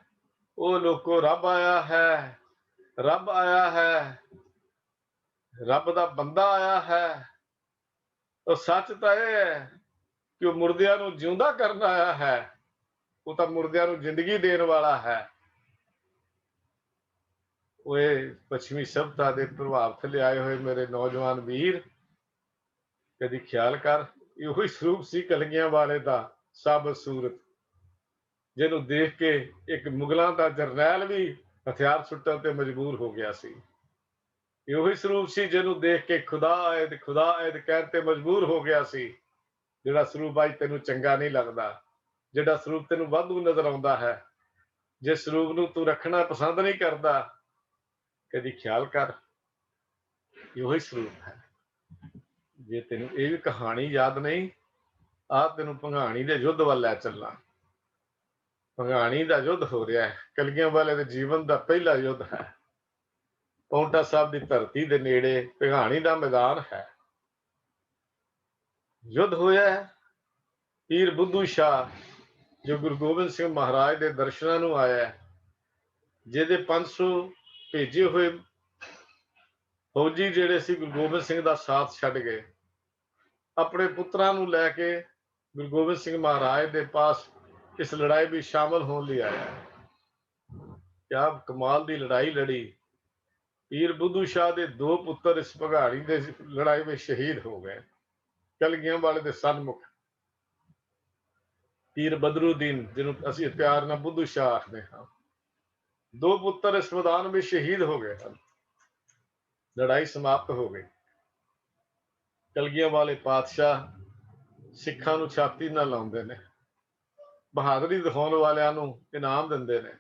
ਉਹ ਲੋਕੋ ਰੱਬ ਆਇਆ ਹੈ, ਰੱਬ ਆਇਆ ਹੈ, ਰੱਬ ਦਾ ਬੰਦਾ ਆਇਆ ਹੈ। ਉਹ ਸੱਚ ਤਾਂ ਇਹ ਹੈ ਕਿ ਉਹ ਮੁਰਦਿਆਂ ਨੂੰ ਜਿਉਂਦਾ ਕਰਨ ਆਇਆ ਹੈ। ਉਹ ਤਾਂ ਮੁਰਦਿਆਂ ਨੂੰ ਜ਼ਿੰਦਗੀ ਦੇਣ ਵਾਲਾ ਹੈ। ਉਹ ਪੱਛਮੀ ਸਭਤਾ ਦੇ ਪ੍ਰਭਾਵ ਥੱਲੇ ਆਏ ਹੋਏ ਮੇਰੇ ਨੌਜਵਾਨ ਵੀਰ, ਕਦੀ ਖਿਆਲ ਕਰ, ਇਹੋ ਹੀ ਸਰੂਪ ਸੀ ਕਲਗੀਆਂ ਵਾਲੇ ਦਾ ਸਾਬਤ ਸੂਰਤ, ਜਿਹਨੂੰ ਦੇਖ ਕੇ ਇੱਕ ਮੁਗਲਾਂ ਦਾ ਜਰਨੈਲ ਵੀ ਹਥਿਆਰ ਸੁੱਟਣ ਤੇ ਮਜਬੂਰ ਹੋ ਗਿਆ ਸੀ। ਇਹੋ ਹੀ ਸਰੂਪ ਸੀ ਜਿਹਨੂੰ ਦੇਖ ਕੇ ਖੁਦਾ ਆਇਦ ਕਹਿਣ ਤੇ ਮਜਬੂਰ ਹੋ ਗਿਆ ਸੀ। ਜਿਹੜਾ ਸਰੂਪ ਅੱਜ ਤੈਨੂੰ ਚੰਗਾ ਨਹੀਂ ਲੱਗਦਾ, ਜਿਹੜਾ ਸਰੂਪ ਤੈਨੂੰ ਵਾਧੂ ਨਜ਼ਰ ਆਉਂਦਾ ਹੈ, ਜਿਸ ਸਰੂਪ ਨੂੰ ਤੂੰ ਰੱਖਣਾ ਪਸੰਦ ਨਹੀਂ ਕਰਦਾ, ਕਦੀ ਖਿਆਲ ਕਰ, ਇਹੋ ਹੀ ਸਰੂਪ ਹੈ। ਜੇ ਤੈਨੂੰ ਇਹ ਵੀ ਕਹਾਣੀ ਯਾਦ ਨਹੀਂ, ਆਹ ਤੈਨੂੰ ਭੰਗਾਣੀ ਦੇ ਯੁੱਧ ਵੱਲ ਲੈ ਚੱਲਾਂ। ਭੰਗਾਣੀ ਦਾ ਯੁੱਧ ਹੋ ਰਿਹਾ ਹੈ, ਕਲਗੀਆਂ ਵਾਲੇ ਦੇ ਜੀਵਨ ਦਾ ਪਹਿਲਾ ਯੁੱਧ ਹੈ। ਪੌਂਟਾ ਸਾਹਿਬ ਦੀ ਧਰਤੀ ਦੇ ਨੇੜੇ ਭੰਗਾਣੀ ਦਾ ਮੈਦਾਨ ਹੈ। ਯੁੱਧ ਹੋਇਆ ਹੈ। ਪੀਰ ਬੁੱਧੂ ਸ਼ਾਹ ਜੋ ਗੁਰੂ ਗੋਬਿੰਦ ਸਿੰਘ ਮਹਾਰਾਜ ਦੇ ਦਰਸ਼ਨਾਂ ਨੂੰ ਆਇਆ, ਜਿਹਦੇ 500 ਭੇਜੇ ਹੋਏ ਫੌਜੀ ਜਿਹੜੇ ਸੀ ਗੁਰੂ ਗੋਬਿੰਦ ਸਿੰਘ ਦਾ ਸਾਥ ਛੱਡ ਗਏ, ਆਪਣੇ ਪੁੱਤਰਾਂ ਨੂੰ ਲੈ ਕੇ ਗੁਰੂ ਗੋਬਿੰਦ ਸਿੰਘ ਮਹਾਰਾਜ ਦੇ ਪਾਸ ਇਸ ਲੜਾਈ ਵਿੱਚ ਸ਼ਾਮਲ ਹੋਣ ਲਈ ਆਇਆ। ਕਿਆ ਕਮਾਲ ਦੀ ਲੜਾਈ ਲੜੀ। ਪੀਰ ਬੁੱਧੂ ਸ਼ਾਹ ਦੇ 2 ਪੁੱਤਰ ਇਸ ਭੰਗਾਣੀ ਦੇ ਲੜਾਈ ਵਿੱਚ ਸ਼ਹੀਦ ਹੋ ਗਏ, ਕਲਗੀਆਂ ਵਾਲੇ ਦੇ ਸਨਮੁਖ। ਪੀਰ ਬਦਰੂਦੀਨ, ਜਿਹਨੂੰ ਅਸੀਂ ਪਿਆਰ ਨਾਲ ਬੁੱਧੂ ਸ਼ਾਹ ਆਖਦੇ ਹਾਂ, 2 ਪੁੱਤਰ ਇਸ ਮੈਦਾਨ ਵਿੱਚ ਸ਼ਹੀਦ ਹੋ ਗਏ ਹਨ। ਲੜਾਈ ਸਮਾਪਤ ਹੋ ਗਈ। ਕਲਗੀਆਂ ਵਾਲੇ ਪਾਤਸ਼ਾਹ ਸਿੱਖਾਂ ਨੂੰ ਛਾਤੀ ਨਾਲ ਲਾਉਂਦੇ ਨੇ, ਬਹਾਦਰੀ ਦਿਖਾਉਣ ਵਾਲਿਆਂ ਨੂੰ ਇਨਾਮ ਦਿੰਦੇ ਨੇ।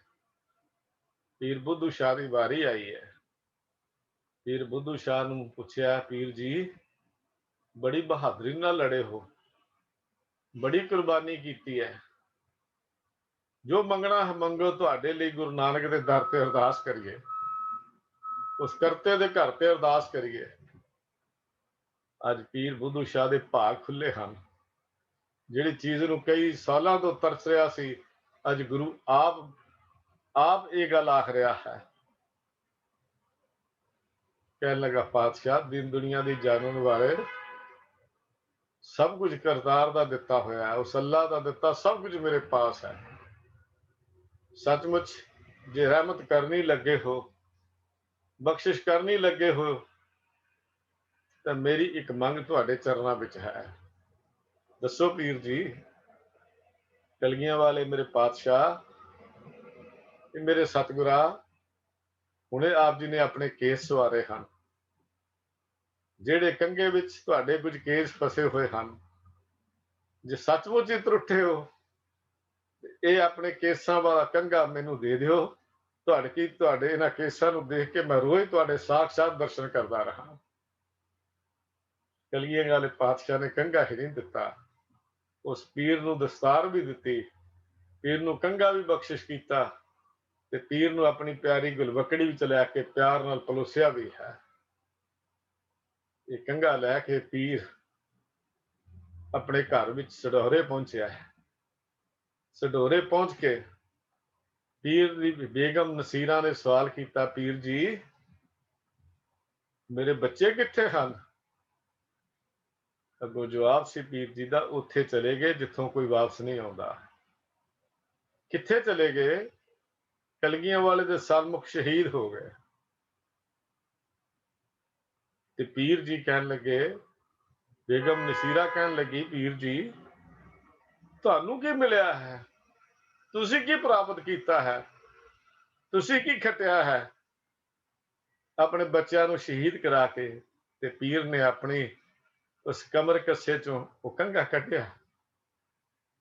ਪੀਰ ਬੁੱਧੂ ਸ਼ਾਹ ਦੀ ਵਾਰੀ ਆਈ ਹੈ। ਪੀਰ ਬੁੱਧੂ ਸ਼ਾਹ ਨੂੰ ਪੁੱਛਿਆ, ਪੀਰ ਜੀ ਬੜੀ ਬਹਾਦਰੀ ਨਾਲ ਲੜੇ ਹੋ, ਬੜੀ ਕੁਰਬਾਨੀ ਕੀਤੀ ਹੈ, ਜੋ ਮੰਗਣਾ ਮੰਗੋ, ਤੁਹਾਡੇ ਲਈ ਗੁਰੂ ਨਾਨਕ ਦੇ ਦਰ ਤੇ ਅਰਦਾਸ ਕਰੀਏ, ਉਸ ਕਰਤੇ ਦੇ ਘਰ ਤੇ ਅਰਦਾਸ ਕਰੀਏ। ਅੱਜ ਪੀਰ ਬੁੱਧੂ ਸ਼ਾਹ ਦੇ ਭਾਗ ਖੁੱਲੇ ਹਨ। ਜਿਹੜੀ ਚੀਜ਼ ਨੂੰ ਕਈ ਸਾਲਾਂ ਤੋਂ ਤਰਸ ਰਿਹਾ ਸੀ, ਅੱਜ ਗੁਰੂ ਆਪ ਇਹ ਗੱਲ ਆਖ ਰਿਹਾ ਹੈ। ਕਹਿਣ ਲੱਗਾ, ਪਾਤਸ਼ਾਹ ਦੀਨ ਦੁਨੀਆ ਦੀ ਜਾਣਨ ਵਾਲੇ, ਸਭ ਕੁਝ ਕਰਤਾਰ ਦਾ ਦਿੱਤਾ ਹੋਇਆ ਹੈ, ਉਸ ਅੱਲਾ ਦਾ ਦਿੱਤਾ ਸਭ ਕੁਝ ਮੇਰੇ ਪਾਸ ਹੈ। ਸੱਚਮੁੱਚ ਜੇ ਰਹਿਮਤ ਕਰਨੀ ਲੱਗੇ ਹੋ, ਬਖਸ਼ਿਸ਼ ਕਰਨੀ ਲੱਗੇ ਹੋ, ਤਾਂ ਮੇਰੀ ਇੱਕ ਮੰਗ ਤੁਹਾਡੇ ਚਰਨਾਂ ਵਿੱਚ ਹੈ। ਦੱਸੋ ਪੀਰ ਜੀ। ਕਲਗੀਆਂ ਵਾਲੇ ਮੇਰੇ ਪਾਤਸ਼ਾਹ, ਇਹ ਮੇਰੇ ਸਤਿਗੁਰਾ, ਹੁਣੇ ਆਪ ਜੀ ਨੇ ਆਪਣੇ ਕੇਸ ਸਵਾਰੇ ਹਨ, ਜਿਹੜੇ ਕੰਘੇ ਵਿੱਚ ਤੁਹਾਡੇ ਕੁਝ ਕੇਸ ਫਸੇ ਹੋਏ ਹਨ। ਜੇ ਸੱਚਮੁੱਚ ਹੀ ਤਰੁੱਠੇ ਹੋ, ਇਹ ਆਪਣੇ ਕੇਸਾਂ ਵਾਲਾ ਕੰਘਾ ਮੈਨੂੰ ਦੇ ਦਿਓ। ਤੁਹਾਡੇ ਇਹਨਾਂ ਕੇਸਾਂ ਨੂੰ ਦੇਖ ਕੇ ਮੈਂ ਰੋਜ਼ ਤੁਹਾਡੇ ਸਾਖਸ਼ਾਤ ਦਰਸ਼ਨ ਕਰਦਾ ਰਹਾ। ਕਲਗੀਆਂ ਵਾਲੇ ਪਾਤਸ਼ਾਹ ਨੇ ਕੰਘਾ ਹੀ ਨਹੀਂ ਦਿੱਤਾ, ਉਸ ਪੀਰ ਨੂੰ ਦਸਤਾਰ ਵੀ ਦਿੱਤੀ, ਪੀਰ ਨੂੰ ਕੰਘਾ ਵੀ ਬਖਸ਼ਿਸ਼ ਕੀਤਾ, ਤੇ ਪੀਰ ਨੂੰ ਆਪਣੀ ਪਿਆਰੀ ਗੁਲਵਕੜੀ ਵਿੱਚ ਲੈ ਕੇ ਪਿਆਰ ਨਾਲ ਪਲੋਸਿਆ ਵੀ ਹੈ। ਇਹ ਕੰਘਾ ਲੈ ਕੇ ਪੀਰ ਆਪਣੇ ਘਰ ਵਿੱਚ ਸਡੋਰੇ ਪਹੁੰਚਿਆ ਹੈ। ਸਡੋਰੇ ਪਹੁੰਚ ਕੇ ਪੀਰ ਦੀ ਬੇਗਮ ਨਸੀਰਾ ਨੇ ਸਵਾਲ ਕੀਤਾ, ਪੀਰ ਜੀ ਮੇਰੇ ਬੱਚੇ ਕਿੱਥੇ ਹਨ? ਅੱਗੋਂ ਜਵਾਬ ਸੀ ਪੀਰ ਜੀ ਦਾ, ਉੱਥੇ ਚਲੇ ਗਏ ਜਿੱਥੋਂ ਕੋਈ ਵਾਪਸ ਨਹੀਂ ਆਉਂਦਾ। ਕਿੱਥੇ ਚਲੇ ਗਏ? ਕਲਗੀਆਂ ਵਾਲੇ ਦੇ ਸਨਮੁਖ ਸ਼ਹੀਦ ਹੋ ਗਏ। ਤੇ ਪੀਰ ਜੀ ਕਹਿਣ ਲੱਗੇ, ਬੇਗਮ ਨਸੀਰਾ ਕਹਿਣ ਲੱਗੀ, ਪੀਰ ਜੀ ਤੁਹਾਨੂੰ ਕੀ ਮਿਲਿਆ ਹੈ? ਤੁਸੀਂ ਕੀ ਪ੍ਰਾਪਤ ਕੀਤਾ ਹੈ, ਤੁਸੀਂ ਕੀ ਖੱਟਿਆ ਹੈ। ਆਪਣੇ ਬੱਚਿਆਂ ਨੂੰ ਸ਼ਹੀਦ ਕਰਾ ਕੇ ਤੇ ਪੀਰ ਨੇ ਆਪਣੀ ਉਸ ਕਮਰ ਕੱਸੇ ਚੋਂ ਉਹ ਕੰਘਾ ਕੱਢਿਆ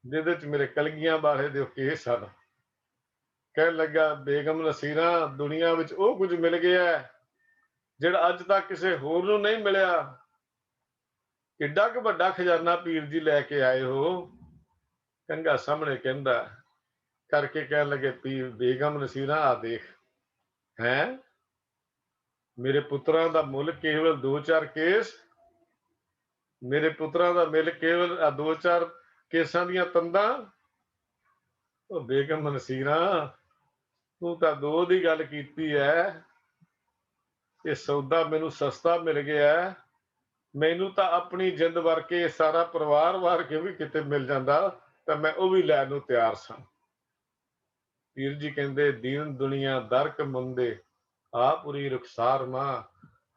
ਜਿਹਦੇ ਚ ਮੇਰੇ ਕਲਗੀਆਂ ਵਾਲੇ ਦੇ ਉਹ ਕੇਸ ਹਨ। ਕਹਿਣ ਲੱਗਾ, ਬੇਗਮ ਨਸੀਰਾ, ਦੁਨੀਆ ਵਿੱਚ ਉਹ ਕੁਝ ਮਿਲ ਗਿਆ ਹੈ ਜਿਹੜਾ ਅੱਜ ਤੱਕ ਕਿਸੇ ਹੋਰ ਨੂੰ ਨਹੀਂ ਮਿਲਿਆ। ਕਿੱਡਾ ਕੁ ਵੱਡਾ ਖਜ਼ਾਨਾ ਪੀਰ ਜੀ ਲੈ ਕੇ ਆਏ ਹੋ। ਕੰਘਾ ਸਾਹਮਣੇ ਕਹਿੰਦਾ ਕਰਕੇ ਕਹਿਣ ਲੱਗੇ, ਪੀਰ ਬੇਗਮ ਨਸੀਰਾ, ਆ ਦੇਖ, ਹੈ ਮੇਰੇ ਪੁੱਤਰਾਂ ਦਾ ਮੁੱਲ ਕੇਵਲ 2-4 ਕੇਸ, ਮੇਰੇ ਪੁੱਤਰਾਂ ਦਾ ਮਿਲ ਕੇਵਲ 2-4 ਕੇਸਾਂ ਦੀਆਂ ਤੰਦਾਂ। ਉਹ ਬੇਗਮ ਨਸੀਰਾ, ਤੂੰ ਤਾਂ 2 ਦੀ ਗੱਲ ਕੀਤੀ ਹੈ। ਇਹ ਸੌਦਾ ਮੈਨੂੰ ਸਸਤਾ ਮਿਲ ਗਿਆ। ਮੈਨੂੰ ਤਾਂ ਆਪਣੀ ਜਿੰਦ ਵਰ ਕੇ, ਸਾਰਾ ਪਰਿਵਾਰ ਵਾਰ ਕੇ ਵੀ ਕਿਤੇ ਮਿਲ ਜਾਂਦਾ ਤਾਂ ਮੈਂ ਉਹ ਵੀ ਲੈਣ ਨੂੰ ਤਿਆਰ ਸਾਂ। ਪੀਰ ਜੀ ਕਹਿੰਦੇ, ਦੀਨ ਦੁਨੀਆ ਦਰਕ ਮੁੰਦੇ ਆਪੁਰੀ ਰੁਖਸਾਰ ਮਾਂ,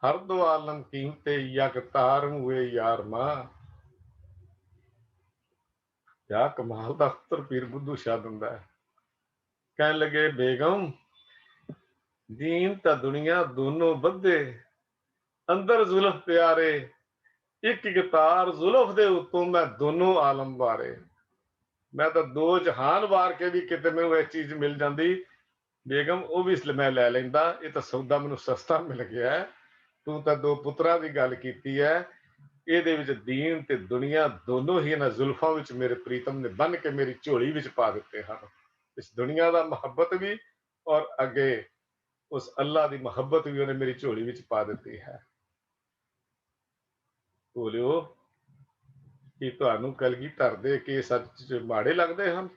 ਹਰ ਦੋ ਆਲਮ ਕੀਮਤੇ ਯਕ ਤਾਰ ਹੋਏ ਯਾਰ ਮਾਂ। ਕਿਆ ਕਮਾਲ ਦਾ ਉੱਤਰ ਪੀਰ ਬੁੱਧੂ ਸ਼ਾਹ ਦਿੰਦਾ ਹੈ। ਕਹਿਣ ਲੱਗੇ, ਬੇਗਮ, ਦੀਨ ਤਾਂ ਦੁਨੀਆ ਦੋਨੋਂ ਬੱਧੇ, ਅੰਦਰ ਜ਼ੁਲਫ ਪਿਆਰੇ, ਇੱਕ ਇੱਕ ਤਾਰ ਜ਼ੁਲਫ ਦੇ ਉੱਤੋਂ ਮੈਂ ਦੋਨੋਂ ਆਲਮ ਵਾਰੇ। ਮੈਂ ਤਾਂ 2 ਜਹਾਨ ਵਾਰ ਕੇ ਵੀ ਕਿਤੇ ਮੈਨੂੰ ਇਹ ਚੀਜ਼ ਮਿਲ ਜਾਂਦੀ ਬੇਗਮ, ਉਹ ਵੀ ਮੈਂ ਲੈ ਲੈਂਦਾ। ਇਹ ਤਾਂ ਸੌਦਾ ਮੈਨੂੰ ਸਸਤਾ ਮਿਲ ਗਿਆ। ਤੂੰ ਤਾਂ 2 ਪੁੱਤਰਾਂ ਦੀ ਗੱਲ ਕੀਤੀ ਹੈ, ਇਹਦੇ ਵਿੱਚ ਦੀਨ ਤੇ ਦੁਨੀਆ ਦੋਨੋਂ ਹੀ ਇਹਨਾਂ ਜ਼ੁਲਫਾਂ ਵਿੱਚ ਮੇਰੇ ਪ੍ਰੀਤਮ ਨੇ ਬੰਨ ਕੇ ਮੇਰੀ ਝੋਲੀ ਵਿੱਚ ਪਾ ਦਿੱਤੇ ਹਨ। ਇਸ ਦੁਨੀਆ ਦਾ ਮੁਹੱਬਤ ਵੀ ਔਰ ਅੱਗੇ ਉਸ ਅੱਲਾ ਦੀ ਮੁਹੱਬਤ ਵੀ ਉਹਨੇ ਮੇਰੀ ਝੋਲੀ ਵਿੱਚ ਪਾ ਦਿੱਤੀ ਹੈ। ਬੋਲਿਓ, ਕਿ ਤੁਹਾਨੂੰ ਕਲਗੀਧਰ ਦੇ ਕੇਸ ਸੱਚ ਮਾੜੇ ਲੱਗਦੇ ਹਨ?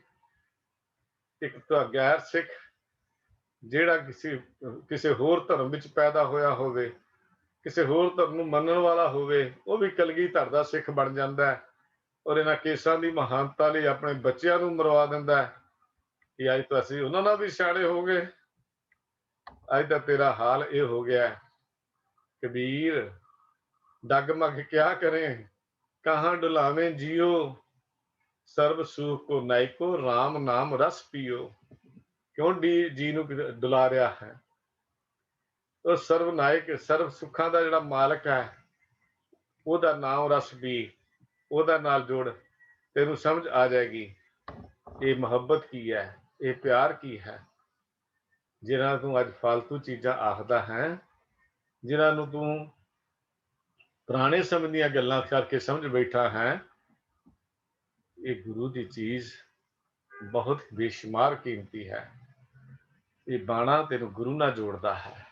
ਇੱਕ ਤਾਂ ਗੈਰ ਸਿੱਖ ਜਿਹੜਾ ਕਿਸੇ ਹੋਰ ਧਰਮ ਵਿੱਚ ਪੈਦਾ ਹੋਇਆ ਹੋਵੇ, ਕਿਸੇ ਹੋਰ ਧਰਮ ਨੂੰ ਮੰਨਣ ਵਾਲਾ ਹੋਵੇ, ਉਹ ਵੀ ਕਲਗੀਧਰ ਦਾ ਸਿੱਖ ਬਣ ਜਾਂਦਾ ਹੈ ਔਰ ਇਹਨਾਂ ਕੇਸਾਂ ਦੀ ਮਹਾਨਤਾ ਲਈ ਆਪਣੇ ਬੱਚਿਆਂ ਨੂੰ ਮਰਵਾ ਦਿੰਦਾ ਹੈ ਕਿ ਅੱਜ ਤਾਂ ਅਸੀਂ ਉਹਨਾਂ ਨਾਲ ਵੀ ਸਿਆਣੇ ਹੋ ਗਏ। ਅੱਜ ਤਾਂ ਤੇਰਾ ਹਾਲ ਇਹ ਹੋ ਗਿਆ। ਕਬੀਰ, ਡਗਮਗ ਕਿਆ ਕਰੇ, ਕਹਾਂ ਡੁਲਾਵੇਂ ਜੀਓ, ਸਰਬ ਸੁਖ ਕੋ ਨਾਇਕੋ, ਰਾਮ ਨਾਮ ਰਸ ਪੀਓ। ਕਿਉਂ ਜੀ ਨੂੰ ਡੁਲਾ ਰਿਹਾ ਹੈ? ਉਹ ਸਰਬ ਨਾਇਕ, ਸਰਬ ਸੁੱਖਾਂ ਦਾ ਜਿਹੜਾ ਮਾਲਕ ਹੈ, ਉਹਦਾ ਨਾਮ ਰਸ ਪੀ, ਉਹਦਾ ਨਾਲ ਜੁੜ, ਤੈਨੂੰ ਸਮਝ ਆ ਜਾਏਗੀ ਇਹ ਮੁਹੱਬਤ ਕੀ ਹੈ, ਇਹ ਪਿਆਰ ਕੀ ਹੈ। ਜਿਨ੍ਹਾਂ ਤੂੰ ਅੱਜ ਫਾਲਤੂ ਚੀਜ਼ਾਂ ਆਖਦਾ ਹੈ, ਜਿਨ੍ਹਾਂ ਨੂੰ ਤੂੰ ਪੁਰਾਣੇ ਸਮੇਂ ਦੀਆਂ ਗੱਲਾਂ ਕਰਕੇ ਸਮਝ ਬੈਠਾ ਹੈ, ਇਹ ਗੁਰੂ ਦੀ ਚੀਜ਼ ਬਹੁਤ ਬੇਸ਼ੁਮਾਰ ਕੀਮਤੀ ਹੈ। ਇਹ ਬਾਣਾ ਤੈਨੂੰ ਗੁਰੂ ਨਾਲ ਜੋੜਦਾ ਹੈ।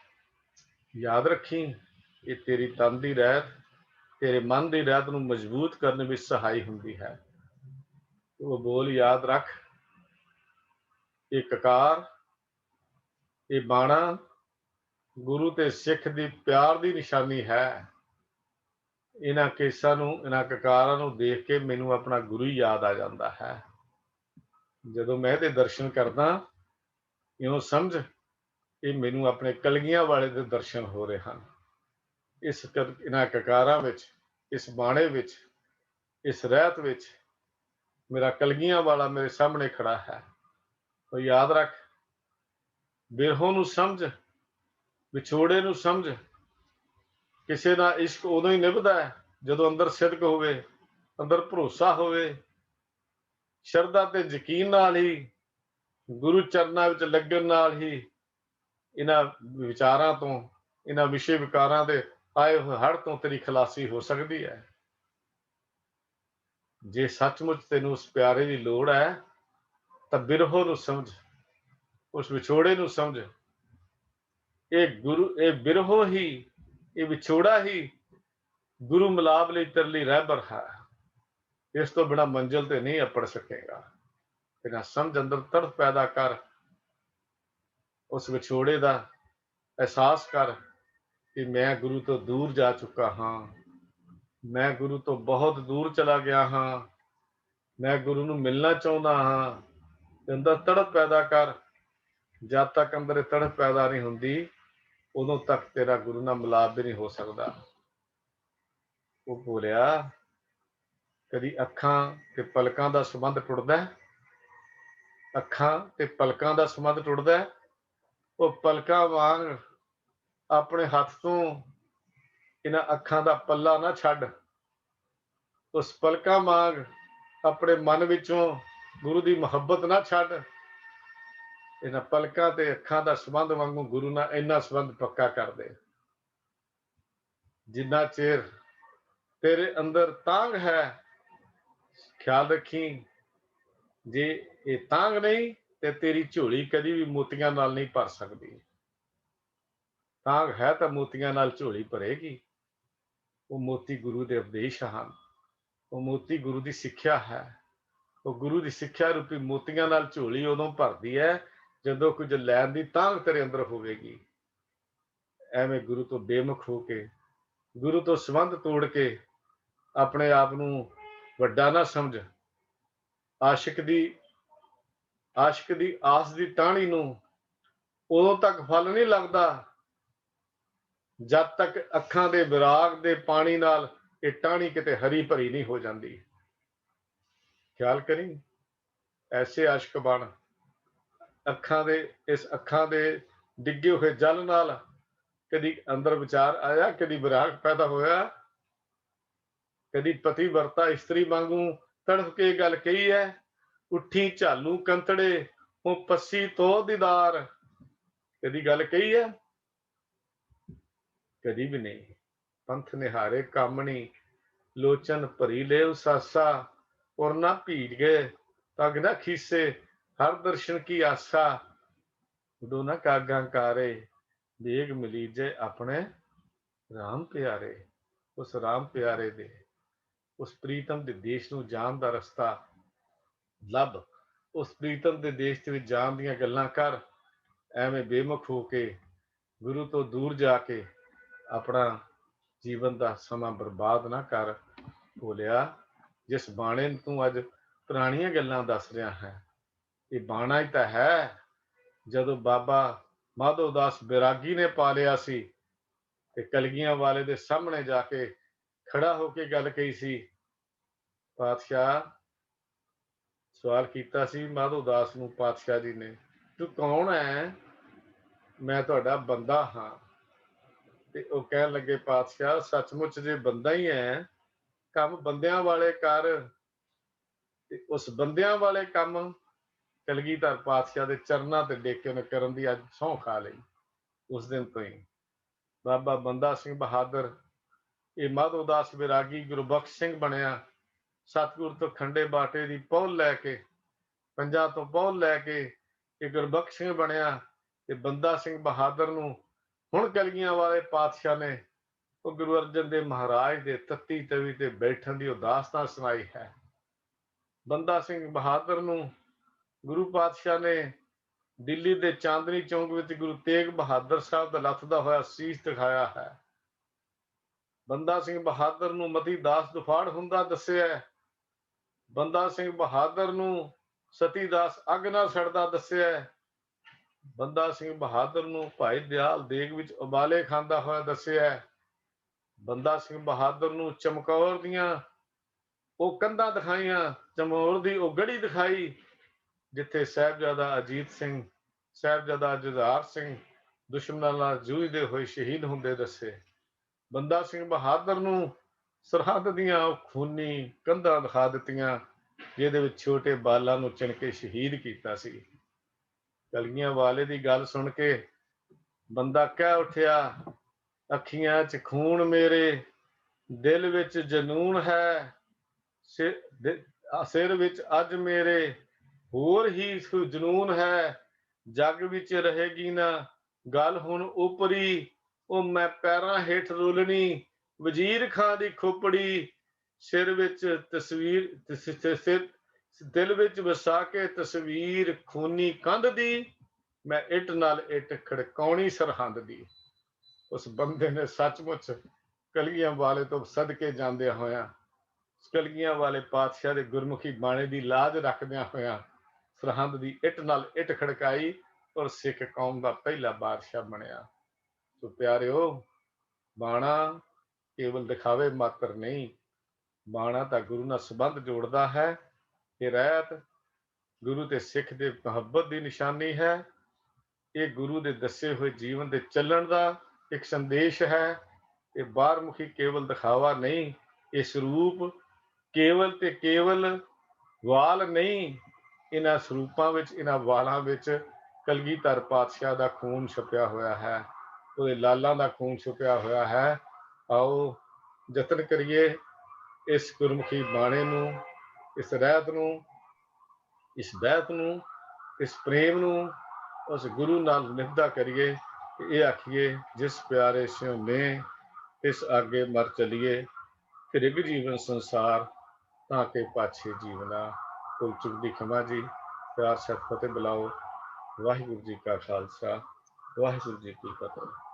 ਯਾਦ ਰੱਖੀ, ਇਹ ਤੇਰੀ ਤਨ ਦੀ ਰਹਿਤ, ਤੇਰੇ ਮਨ ਦੀ ਰਹਿਤ ਨੂੰ ਮਜ਼ਬੂਤ ਕਰਨ ਵਿੱਚ ਸਹਾਈ ਹੁੰਦੀ ਹੈ। ਉਹ ਬੋਲ ਯਾਦ ਰੱਖ, ਇਹ ਕਕਾਰ, ਇਹ ਬਾਣਾ ਗੁਰੂ ਤੇ ਸਿੱਖ ਦੀ ਪਿਆਰ ਦੀ ਨਿਸ਼ਾਨੀ ਹੈ। ਇਹਨਾਂ ਕੇਸਾਂ ਨੂੰ, ਇਹਨਾਂ ਕਕਾਰਾਂ ਨੂੰ ਦੇਖ ਕੇ ਮੈਨੂੰ ਆਪਣਾ ਗੁਰੂ ਹੀ ਯਾਦ ਆ ਜਾਂਦਾ ਹੈ। ਜਦੋਂ ਮੈਂ ਇਹਦੇ ਦਰਸ਼ਨ ਕਰਦਾ, ਇਉਂ ਸਮਝ ਇਹ ਮੈਨੂੰ ਆਪਣੇ ਕਲਗੀਆਂ ਵਾਲੇ ਦੇ ਦਰਸ਼ਨ ਹੋ ਰਹੇ ਹਨ। ਇਹਨਾਂ ਕਕਾਰਾਂ ਵਿੱਚ, ਇਸ ਬਾਣੇ ਵਿੱਚ, ਇਸ ਰਹਿਤ ਵਿੱਚ ਮੇਰਾ ਕਲਗੀਆਂ ਵਾਲਾ ਮੇਰੇ ਸਾਹਮਣੇ ਖੜਾ ਹੈ। ਉਹ ਯਾਦ ਰੱਖ, ਬਿਰਹੋਂ ਨੂੰ ਸਮਝ, ਵਿਛੋੜੇ ਨੂੰ ਸਮਝ। ਕਿਸੇ ਦਾ ਇਸ਼ਕ ਉਦੋਂ ਹੀ ਨਿਭਦਾ ਹੈ ਜਦੋਂ ਅੰਦਰ ਸਿਦਕ ਹੋਵੇ, ਅੰਦਰ ਭਰੋਸਾ ਹੋਵੇ, ਸ਼ਰਧਾ ਤੇ ਯਕੀਨ ਨਾਲ ਹੀ, ਗੁਰੂ ਚਰਨਾਂ ਵਿੱਚ ਲੱਗਣ ਨਾਲ ਹੀ ਇਹਨਾਂ ਵਿਚਾਰਾਂ ਤੋਂ, ਇਹਨਾਂ ਵਿਸ਼ੇ ਵਿਕਾਰਾਂ ਦੇ ਆਏ ਹੋਏ ਹੜ ਤੋਂ ਤੇਰੀ ਖਲਾਸੀ ਹੋ ਸਕਦੀ ਹੈ। ਜੇ ਸੱਚਮੁੱਚ ਤੈਨੂੰ ਉਸ ਪਿਆਰੇ ਦੀ ਲੋੜ ਹੈ ਤਾਂ ਬਿਰਹੋਂ ਨੂੰ ਸਮਝ, ਉਸ ਵਿਛੋੜੇ ਨੂੰ ਸਮਝ। ਇਹ ਬਿਰਹੋ ਹੀ, ਇਹ ਵਿਛੋੜਾ ਹੀ ਗੁਰੂ ਮਿਲਾਪ ਲਈ ਤੇਰੇ ਲਈ ਰਹਿਬਰ ਹੈ। ਇਸ ਤੋਂ ਬਿਨਾਂ ਮੰਜ਼ਿਲ ਤੇ ਨਹੀਂ ਅੱਪੜ ਸਕੇਗਾ। ਤੇਰਾ ਸਮਝ ਅੰਦਰ ਤੜਫ ਪੈਦਾ ਕਰ, ਉਸ ਵਿਛੋੜੇ ਦਾ ਅਹਿਸਾਸ ਕਰ ਕਿ ਮੈਂ ਗੁਰੂ ਤੋਂ ਦੂਰ ਜਾ ਚੁੱਕਾ ਹਾਂ, ਮੈਂ ਗੁਰੂ ਤੋਂ ਬਹੁਤ ਦੂਰ ਚਲਾ ਗਿਆ ਹਾਂ, ਮੈਂ ਗੁਰੂ ਨੂੰ ਮਿਲਣਾ ਚਾਹੁੰਦਾ ਹਾਂ। ਤੇ ਅੰਦਰ ਤੜਪ ਪੈਦਾ ਕਰ। ਜਦ ਤੱਕ ਅੰਦਰ ਇਹ ਤੜਪ ਪੈਦਾ ਨਹੀਂ ਹੁੰਦੀ, ਉਦੋਂ ਤੱਕ ਤੇਰਾ ਗੁਰੂ ਨਾਲ ਮਿਲਾਪ ਵੀ ਨਹੀਂ ਹੋ ਸਕਦਾ। ਉਹ ਬੋਲਿਆ, ਕਦੀ ਅੱਖਾਂ ਤੇ ਪਲਕਾਂ ਦਾ ਸੰਬੰਧ ਟੁੱਟਦਾ? ਅੱਖਾਂ ਤੇ ਪਲਕਾਂ ਦਾ ਸੰਬੰਧ ਟੁੱਟਦਾ ਹੈ। ਉਹ ਪਲਕਾਂ ਵਾਂਗ ਆਪਣੇ ਹੱਥ ਤੋਂ ਇਹਨਾਂ ਅੱਖਾਂ ਦਾ ਪੱਲਾ ਨਾ ਛੱਡ। ਉਸ ਪਲਕਾਂ ਵਾਂਗ ਆਪਣੇ ਮਨ ਵਿੱਚੋਂ ਗੁਰੂ ਦੀ ਮੁਹੱਬਤ ਨਾ ਛੱਡ। ਇਹਨਾਂ ਪਲਕਾਂ ਤੇ ਅੱਖਾਂ ਦਾ ਸੰਬੰਧ ਵਾਂਗੂ ਗੁਰੂ ਨਾਲ ਇੰਨਾ ਸੰਬੰਧ ਪੱਕਾ ਕਰ ਦੇ, ਜਿੰਨਾ ਚਿਰ ਤੇਰੇ ਅੰਦਰ ਤਾਂਘ ਹੈ। ਖਿਆਲ ਰੱਖੀ, ਜੇ ਇਹ ਤਾਂਘ ਨਹੀਂ ਤੇ ਤੇਰੀ ਝੋਲੀ ਕਦੀ ਵੀ ਮੋਤੀਆਂ ਨਾਲ ਨਹੀਂ ਭਰ ਸਕਦੀ। ਤਾਂਘ ਹੈ ਤਾਂ ਮੋਤੀਆਂ ਨਾਲ ਝੋਲੀ ਭਰੇਗੀ। ਉਹ ਮੋਤੀ ਗੁਰੂ ਦੇ ਉਪਦੇਸ਼ ਹਨ, ਉਹ ਮੋਤੀ ਗੁਰੂ ਦੀ ਸਿੱਖਿਆ ਹੈ। ਉਹ ਗੁਰੂ ਦੀ ਸਿੱਖਿਆ ਰੂਪੀ ਮੋਤੀਆਂ ਨਾਲ ਝੋਲੀ ਉਦੋਂ ਭਰਦੀ ਹੈ ਜਦੋਂ ਕੁਝ ਲੈਣ ਦੀ ਤਾਂਘ ਤੇਰੇ ਅੰਦਰ ਹੋਵੇਗੀ। ਐਵੇਂ ਗੁਰੂ ਤੋਂ ਬੇਮੁਖ ਹੋ ਕੇ, ਗੁਰੂ ਤੋਂ ਸੰਬੰਧ ਤੋੜ ਕੇ ਆਪਣੇ ਆਪ ਨੂੰ ਵੱਡਾ ਨਾ ਸਮਝ। ਆਸ਼ਿਕ ਦੀ ਆਸ ਦੀ ਟਾਹਣੀ ਨੂੰ ਉਦੋਂ ਤੱਕ ਫਲ ਨਹੀਂ ਲੱਗਦਾ ਜਦ ਤੱਕ ਅੱਖਾਂ ਦੇ ਵਿਰਾਗ ਦੇ ਪਾਣੀ ਨਾਲ ਇਹ ਟਾਹਣੀ ਕਿਤੇ ਹਰੀ ਭਰੀ ਨਹੀਂ ਹੋ ਜਾਂਦੀ। ਖਿਆਲ ਕਰੀ, ਐਸੇ ਆਸ਼ਿਕ ਬਣ। ਅੱਖਾਂ ਦੇ ਡਿੱਗੇ ਹੋਏ ਜਲ ਨਾਲ ਕਦੀ ਅੰਦਰ ਵਿਚਾਰ ਆਇਆ, ਕਦੀ ਵਿਰਾਗ ਪੈਦਾ ਹੋਇਆ, ਕਦੀ ਪਤੀ ਵਰਤਾ ਇਸਤਰੀ ਵਾਂਗੂ ਤੜਫ ਕੇ ਗੱਲ ਕਹੀ ਹੈ, ਉੱਠੀ ਝਾਲੂ ਕੰਤੜੇ ਉਹ ਪੱਸੀ ਤੋਂ ਦੀਦਾਰ, ਕਦੀ ਗੱਲ ਕਹੀ ਹੈ? ਕਦੀ ਵੀ ਨਹੀਂ। ਪੰਥ ਨਿਹਾਰੇ ਕਾਮਣੀ ਲੋਚਨ ਭਰੀ ਲੈ ਉਸਾਸਾ, ਔਰ ਨਾ ਭੀੜ ਗਏ ਤਗ ਨਾ ਖੀਸੇ ਹਰ ਦਰਸ਼ਨ ਕੀ ਆਸਾ, ਉਦੋਂ ਨਾ ਕਾਗਾਂ ਕਾਰੇ ਬੇਗ ਮਿਲੀ ਜੇ ਆਪਣੇ ਰਾਮ ਪਿਆਰੇ। ਉਸ ਰਾਮ ਪਿਆਰੇ ਦੇ, ਉਸ ਪ੍ਰੀਤਮ ਦੇ ਦੇਸ਼ ਨੂੰ ਜਾਣ ਦਾ ਰਸਤਾ ਲੱਭ। ਉਸ ਪ੍ਰੀਤਮ ਦੇ ਦੇਸ਼ ਦੇ ਵਿੱਚ ਜਾਣ ਦੀਆਂ ਗੱਲਾਂ ਕਰ। ਐਵੇਂ ਬੇਮੁਖ ਹੋ ਕੇ ਗੁਰੂ ਤੋਂ ਦੂਰ ਜਾ ਕੇ ਆਪਣਾ ਜੀਵਨ ਦਾ ਸਮਾਂ ਬਰਬਾਦ ਨਾ ਕਰ। ਭੋਲਿਆ, ਜਿਸ ਬਾਣੇ ਨੂੰ ਤੂੰ ਅੱਜ ਪੁਰਾਣੀਆਂ ਗੱਲਾਂ ਦੱਸ ਰਿਹਾ ਹੈ, ਇਹ ਬਾਣਾ ਹੀ ਤਾਂ ਹੈ ਜਦੋਂ ਬਾਬਾ ਮਾਧੋ ਦਾਸ ਬੈਰਾਗੀ ਨੇ ਪਾਲਿਆ ਸੀ ਤੇ ਕਲਗੀਆਂ ਵਾਲੇ ਦੇ ਸਾਹਮਣੇ ਜਾ ਕੇ ਖੜਾ ਹੋ ਕੇ ਗੱਲ ਕਹੀ ਸੀ। ਪਾਤਸ਼ਾਹ ਸਵਾਲ ਕੀਤਾ ਸੀ ਮਾਧੋ ਦਾਸ ਨੂੰ ਪਾਤਸ਼ਾਹ ਜੀ ਨੇ, ਤੂੰ ਕੌਣ ਹੈ? ਮੈਂ ਤੁਹਾਡਾ ਬੰਦਾ ਹਾਂ। ਤੇ ਉਹ ਕਹਿਣ ਲੱਗੇ, ਪਾਤਸ਼ਾਹ ਸੱਚਮੁੱਚ ਜੇ ਬੰਦਾ ਹੀ ਹੈ, ਕੰਮ ਬੰਦਿਆਂ ਵਾਲੇ ਕਰ। ਤੇ ਉਸ ਬੰਦਿਆਂ ਵਾਲੇ ਕੰਮ ਕਲਗੀਧਰ ਪਾਤਸ਼ਾਹ ਦੇ ਚਰਨਾਂ ਤੇ ਡੇਕ ਕੇ ਉਹਨੇ ਕਰਨ ਦੀ ਅੱਜ ਸਹੁੰ ਖਾ ਲਈ। ਉਸ ਦਿਨ ਤੋਂ ਹੀ ਬਾਬਾ ਬੰਦਾ ਸਿੰਘ ਬਹਾਦਰ ਇਹ ਮਾਧੋ ਦਾਸ ਬੈਰਾਗੀ ਗੁਰਬਖਸ਼ ਸਿੰਘ ਬਣਿਆ। ਸਤਿਗੁਰ ਤੋਂ ਖੰਡੇ ਬਾਟੇ ਦੀ ਪਹੁਲ ਲੈ ਕੇ, ਪੰਜਾਂ ਤੋਂ ਪਹੁਲ ਲੈ ਕੇ ਇਹ ਗੁਰਬਖਸ਼ ਸਿੰਘ ਬਣਿਆ। ਤੇ ਬੰਦਾ ਸਿੰਘ ਬਹਾਦਰ ਨੂੰ ਹੁਣ ਕਲਗੀਆਂ ਵਾਲੇ ਪਾਤਸ਼ਾਹ ਨੇ ਉਹ ਗੁਰੂ ਅਰਜਨ ਦੇਵ ਮਹਾਰਾਜ ਦੇ ਤੱਤੀ ਤਵੀ ਤੇ ਬੈਠਣ ਦੀ ਉਹ ਦਾਸਤਾਨ ਸੁਣਾਈ ਹੈ। ਬੰਦਾ ਸਿੰਘ ਬਹਾਦਰ ਨੂੰ ਗੁਰੂ ਪਾਤਸ਼ਾਹ ਨੇ ਦਿੱਲੀ ਦੇ ਚਾਂਦਨੀ ਚੌਂਕ ਵਿੱਚ ਗੁਰੂ ਤੇਗ ਬਹਾਦਰ ਸਾਹਿਬ ਦਾ ਲੱਥਦਾ ਹੋਇਆ ਸੀਸ ਦਿਖਾਇਆ ਹੈ। ਬੰਦਾ ਸਿੰਘ ਬਹਾਦਰ ਨੂੰ ਮਤੀ ਦਾਸ ਦੁਫਾੜ ਹੁੰਦਾ ਦੱਸਿਆ। ਬੰਦਾ ਸਿੰਘ ਬਹਾਦਰ ਨੂੰ ਸਤੀ ਦਾਸ ਅੱਗ ਨਾਲ ਸੜਦਾ ਦੱਸਿਆ। ਬੰਦਾ ਸਿੰਘ ਬਹਾਦਰ ਨੂੰ ਭਾਈ ਦਿਆਲ ਦੇਗ ਵਿੱਚ ਉਬਾਲੇ ਖਾਂਦਾ ਹੋਇਆ ਦੱਸਿਆ। ਬੰਦਾ ਸਿੰਘ ਬਹਾਦਰ ਨੂੰ ਚਮਕੌਰ ਦੀਆਂ ਉਹ ਕੰਧਾਂ ਦਿਖਾਈਆਂ, ਚਮਕੌਰ ਦੀ ਉਹ ਗੜੀ ਦਿਖਾਈ ਜਿੱਥੇ ਸਾਹਿਬਜ਼ਾਦਾ ਅਜੀਤ ਸਿੰਘ, ਸਾਹਿਬਜ਼ਾਦਾ ਜੁਝਾਰ ਸਿੰਘ ਦੁਸ਼ਮਣਾਂ ਨਾਲ ਜੂਝਦੇ ਹੋਏ ਸ਼ਹੀਦ ਹੁੰਦੇ ਦੱਸੇ। ਬੰਦਾ ਸਿੰਘ ਬਹਾਦਰ ਨੂੰ ਸਰਹੱਦ ਦੀਆਂ ਉਹ ਖੂਨੀ ਕੰਧਾਂ ਦਿਖਾ ਦਿੱਤੀਆਂ ਜਿਹਦੇ ਵਿੱਚ ਛੋਟੇ ਬਾਲਾਂ ਨੂੰ ਚਿਣ ਕੇ ਸ਼ਹੀਦ ਕੀਤਾ ਸੀ। ਕਲਗੀਆਂ ਵਾਲੇ ਦੀ ਗੱਲ ਸੁਣ ਕੇ ਬੰਦਾ ਕਹਿ ਉੱਠਿਆ, ਅੱਖੀਆਂ 'ਚ ਖੂਨ ਮੇਰੇ, ਦਿਲ ਵਿੱਚ ਜਨੂਨ ਹੈ, ਸਿਰ ਵਿੱਚ ਅੱਜ ਮੇਰੇ ਹੋਰ ਹੀ ਜਨੂਨ ਹੈ, ਜੱਗ ਵਿੱਚ ਰਹੇਗੀ ਨਾ ਗੱਲ ਹੁਣ ਉਪਰੀ, ਉਹ ਮੈਂ ਪੈਰਾਂ ਹੇਠ ਰੋਲਣੀ ਵਜ਼ੀਰ ਖਾਂ ਦੀ ਖੋਪੜੀ, ਸਿਰ ਵਿੱਚ ਤਸਵੀਰ ਦਿਲ ਵਿੱਚ ਵਸਾ ਕੇ ਤਸਵੀਰ ਖੂਨੀ ਕੰਧ ਦੀ, ਮੈਂ ਇੱਟ ਨਾਲ ਇੱਟ ਖੜਕਾਉਣੀ ਸਰਹੰਦ ਦੀ। ਉਸ ਬੰਦੇ ਨੇ ਸੱਚਮੁੱਚ ਕਲਗੀਆਂ ਵਾਲੇ ਤੋਂ ਸਦਕੇ ਜਾਂਦਿਆਂ ਹੋਇਆਂ, ਕਲਗੀਆਂ ਵਾਲੇ ਪਾਤਸ਼ਾਹ ਦੇ ਗੁਰਮੁਖੀ ਬਾਣੇ ਦੀ ਲਾਜ ਰੱਖਦਿਆਂ ਹੋਇਆਂ ਸਰਹੰਦ ਦੀ ਇੱਟ ਨਾਲ ਇੱਟ ਖੜਕਾਈ ਔਰ ਸਿੱਖ ਕੌਮ ਦਾ ਪਹਿਲਾ ਬਾਦਸ਼ਾਹ ਬਣਿਆ। ਸੋ ਪਿਆਰਿਓ, ਬਾਣਾ ਕੇਵਲ ਦਿਖਾਵੇ ਮਾਤਰ ਨਹੀਂ, ਬਾਣਾ ਤਾਂ ਗੁਰੂ ਨਾਲ ਸੰਬੰਧ ਜੋੜਦਾ ਹੈ। ਇਹ ਰਹਿਤ गुरु ते सिख दे मुहब्बत की निशानी है। ये गुरु दे दसे हुए जीवन दे चलन का एक संदेश है। ये बाहरमुखी केवल दिखावा नहीं, ये स्वरूप केवल ते केवल वाल नहीं, इन्हां ਸਰੂਪਾਂ ਵਿੱਚ इन्हां ਵਾਲਾਂ ਵਿੱਚ ਕਲਗੀਧਰ ਪਾਤਸ਼ਾਹ ਦਾ ਖੂਨ ਛਪਿਆ ਹੋਇਆ ਹੈ, ਉਹਦੇ ਲਾਲਾਂ ਦਾ ਖੂਨ ਛਪਿਆ ਹੋਇਆ ਹੈ। ਆਓ ਯਤਨ ਕਰੀਏ ਇਸ ਗੁਰਮੁਖੀ ਬਾਣੇ ਨੂੰ, ਇਸ ਰਹਿਤ ਨੂੰ, ਇਸ ਬਹਿਤ ਨੂੰ, ਇਸ ਪ੍ਰੇਮ ਨੂੰ, ਉਸ ਗੁਰੂ ਨਾਲ ਨਿਭਦਾ ਕਰੀਏ ਤੇ ਇਹ ਆਖੀਏ ਜਿਸ ਪਿਆਰੇ ਸਿਉ ਨੇ ਇਸ ਆਗੇ ਮਰ ਚਲੀਏ, ਤ੍ਰਿਗ ਜੀਵਨ ਸੰਸਾਰ ਤਾਂ ਕਿ ਪਾਛੇ ਜੀਵਨਾ। ਭੁੱਲ ਚੁੱਕ ਦੀ ਖਿਮਾ ਜੀ। ਪਿਆਰ ਸਤ ਫਤਿਹ ਬੁਲਾਓ। ਵਾਹਿਗੁਰੂ ਜੀ ਕਾ ਖਾਲਸਾ, ਵਾਹਿਗੁਰੂ ਜੀ ਕੀ ਫਤਿਹ।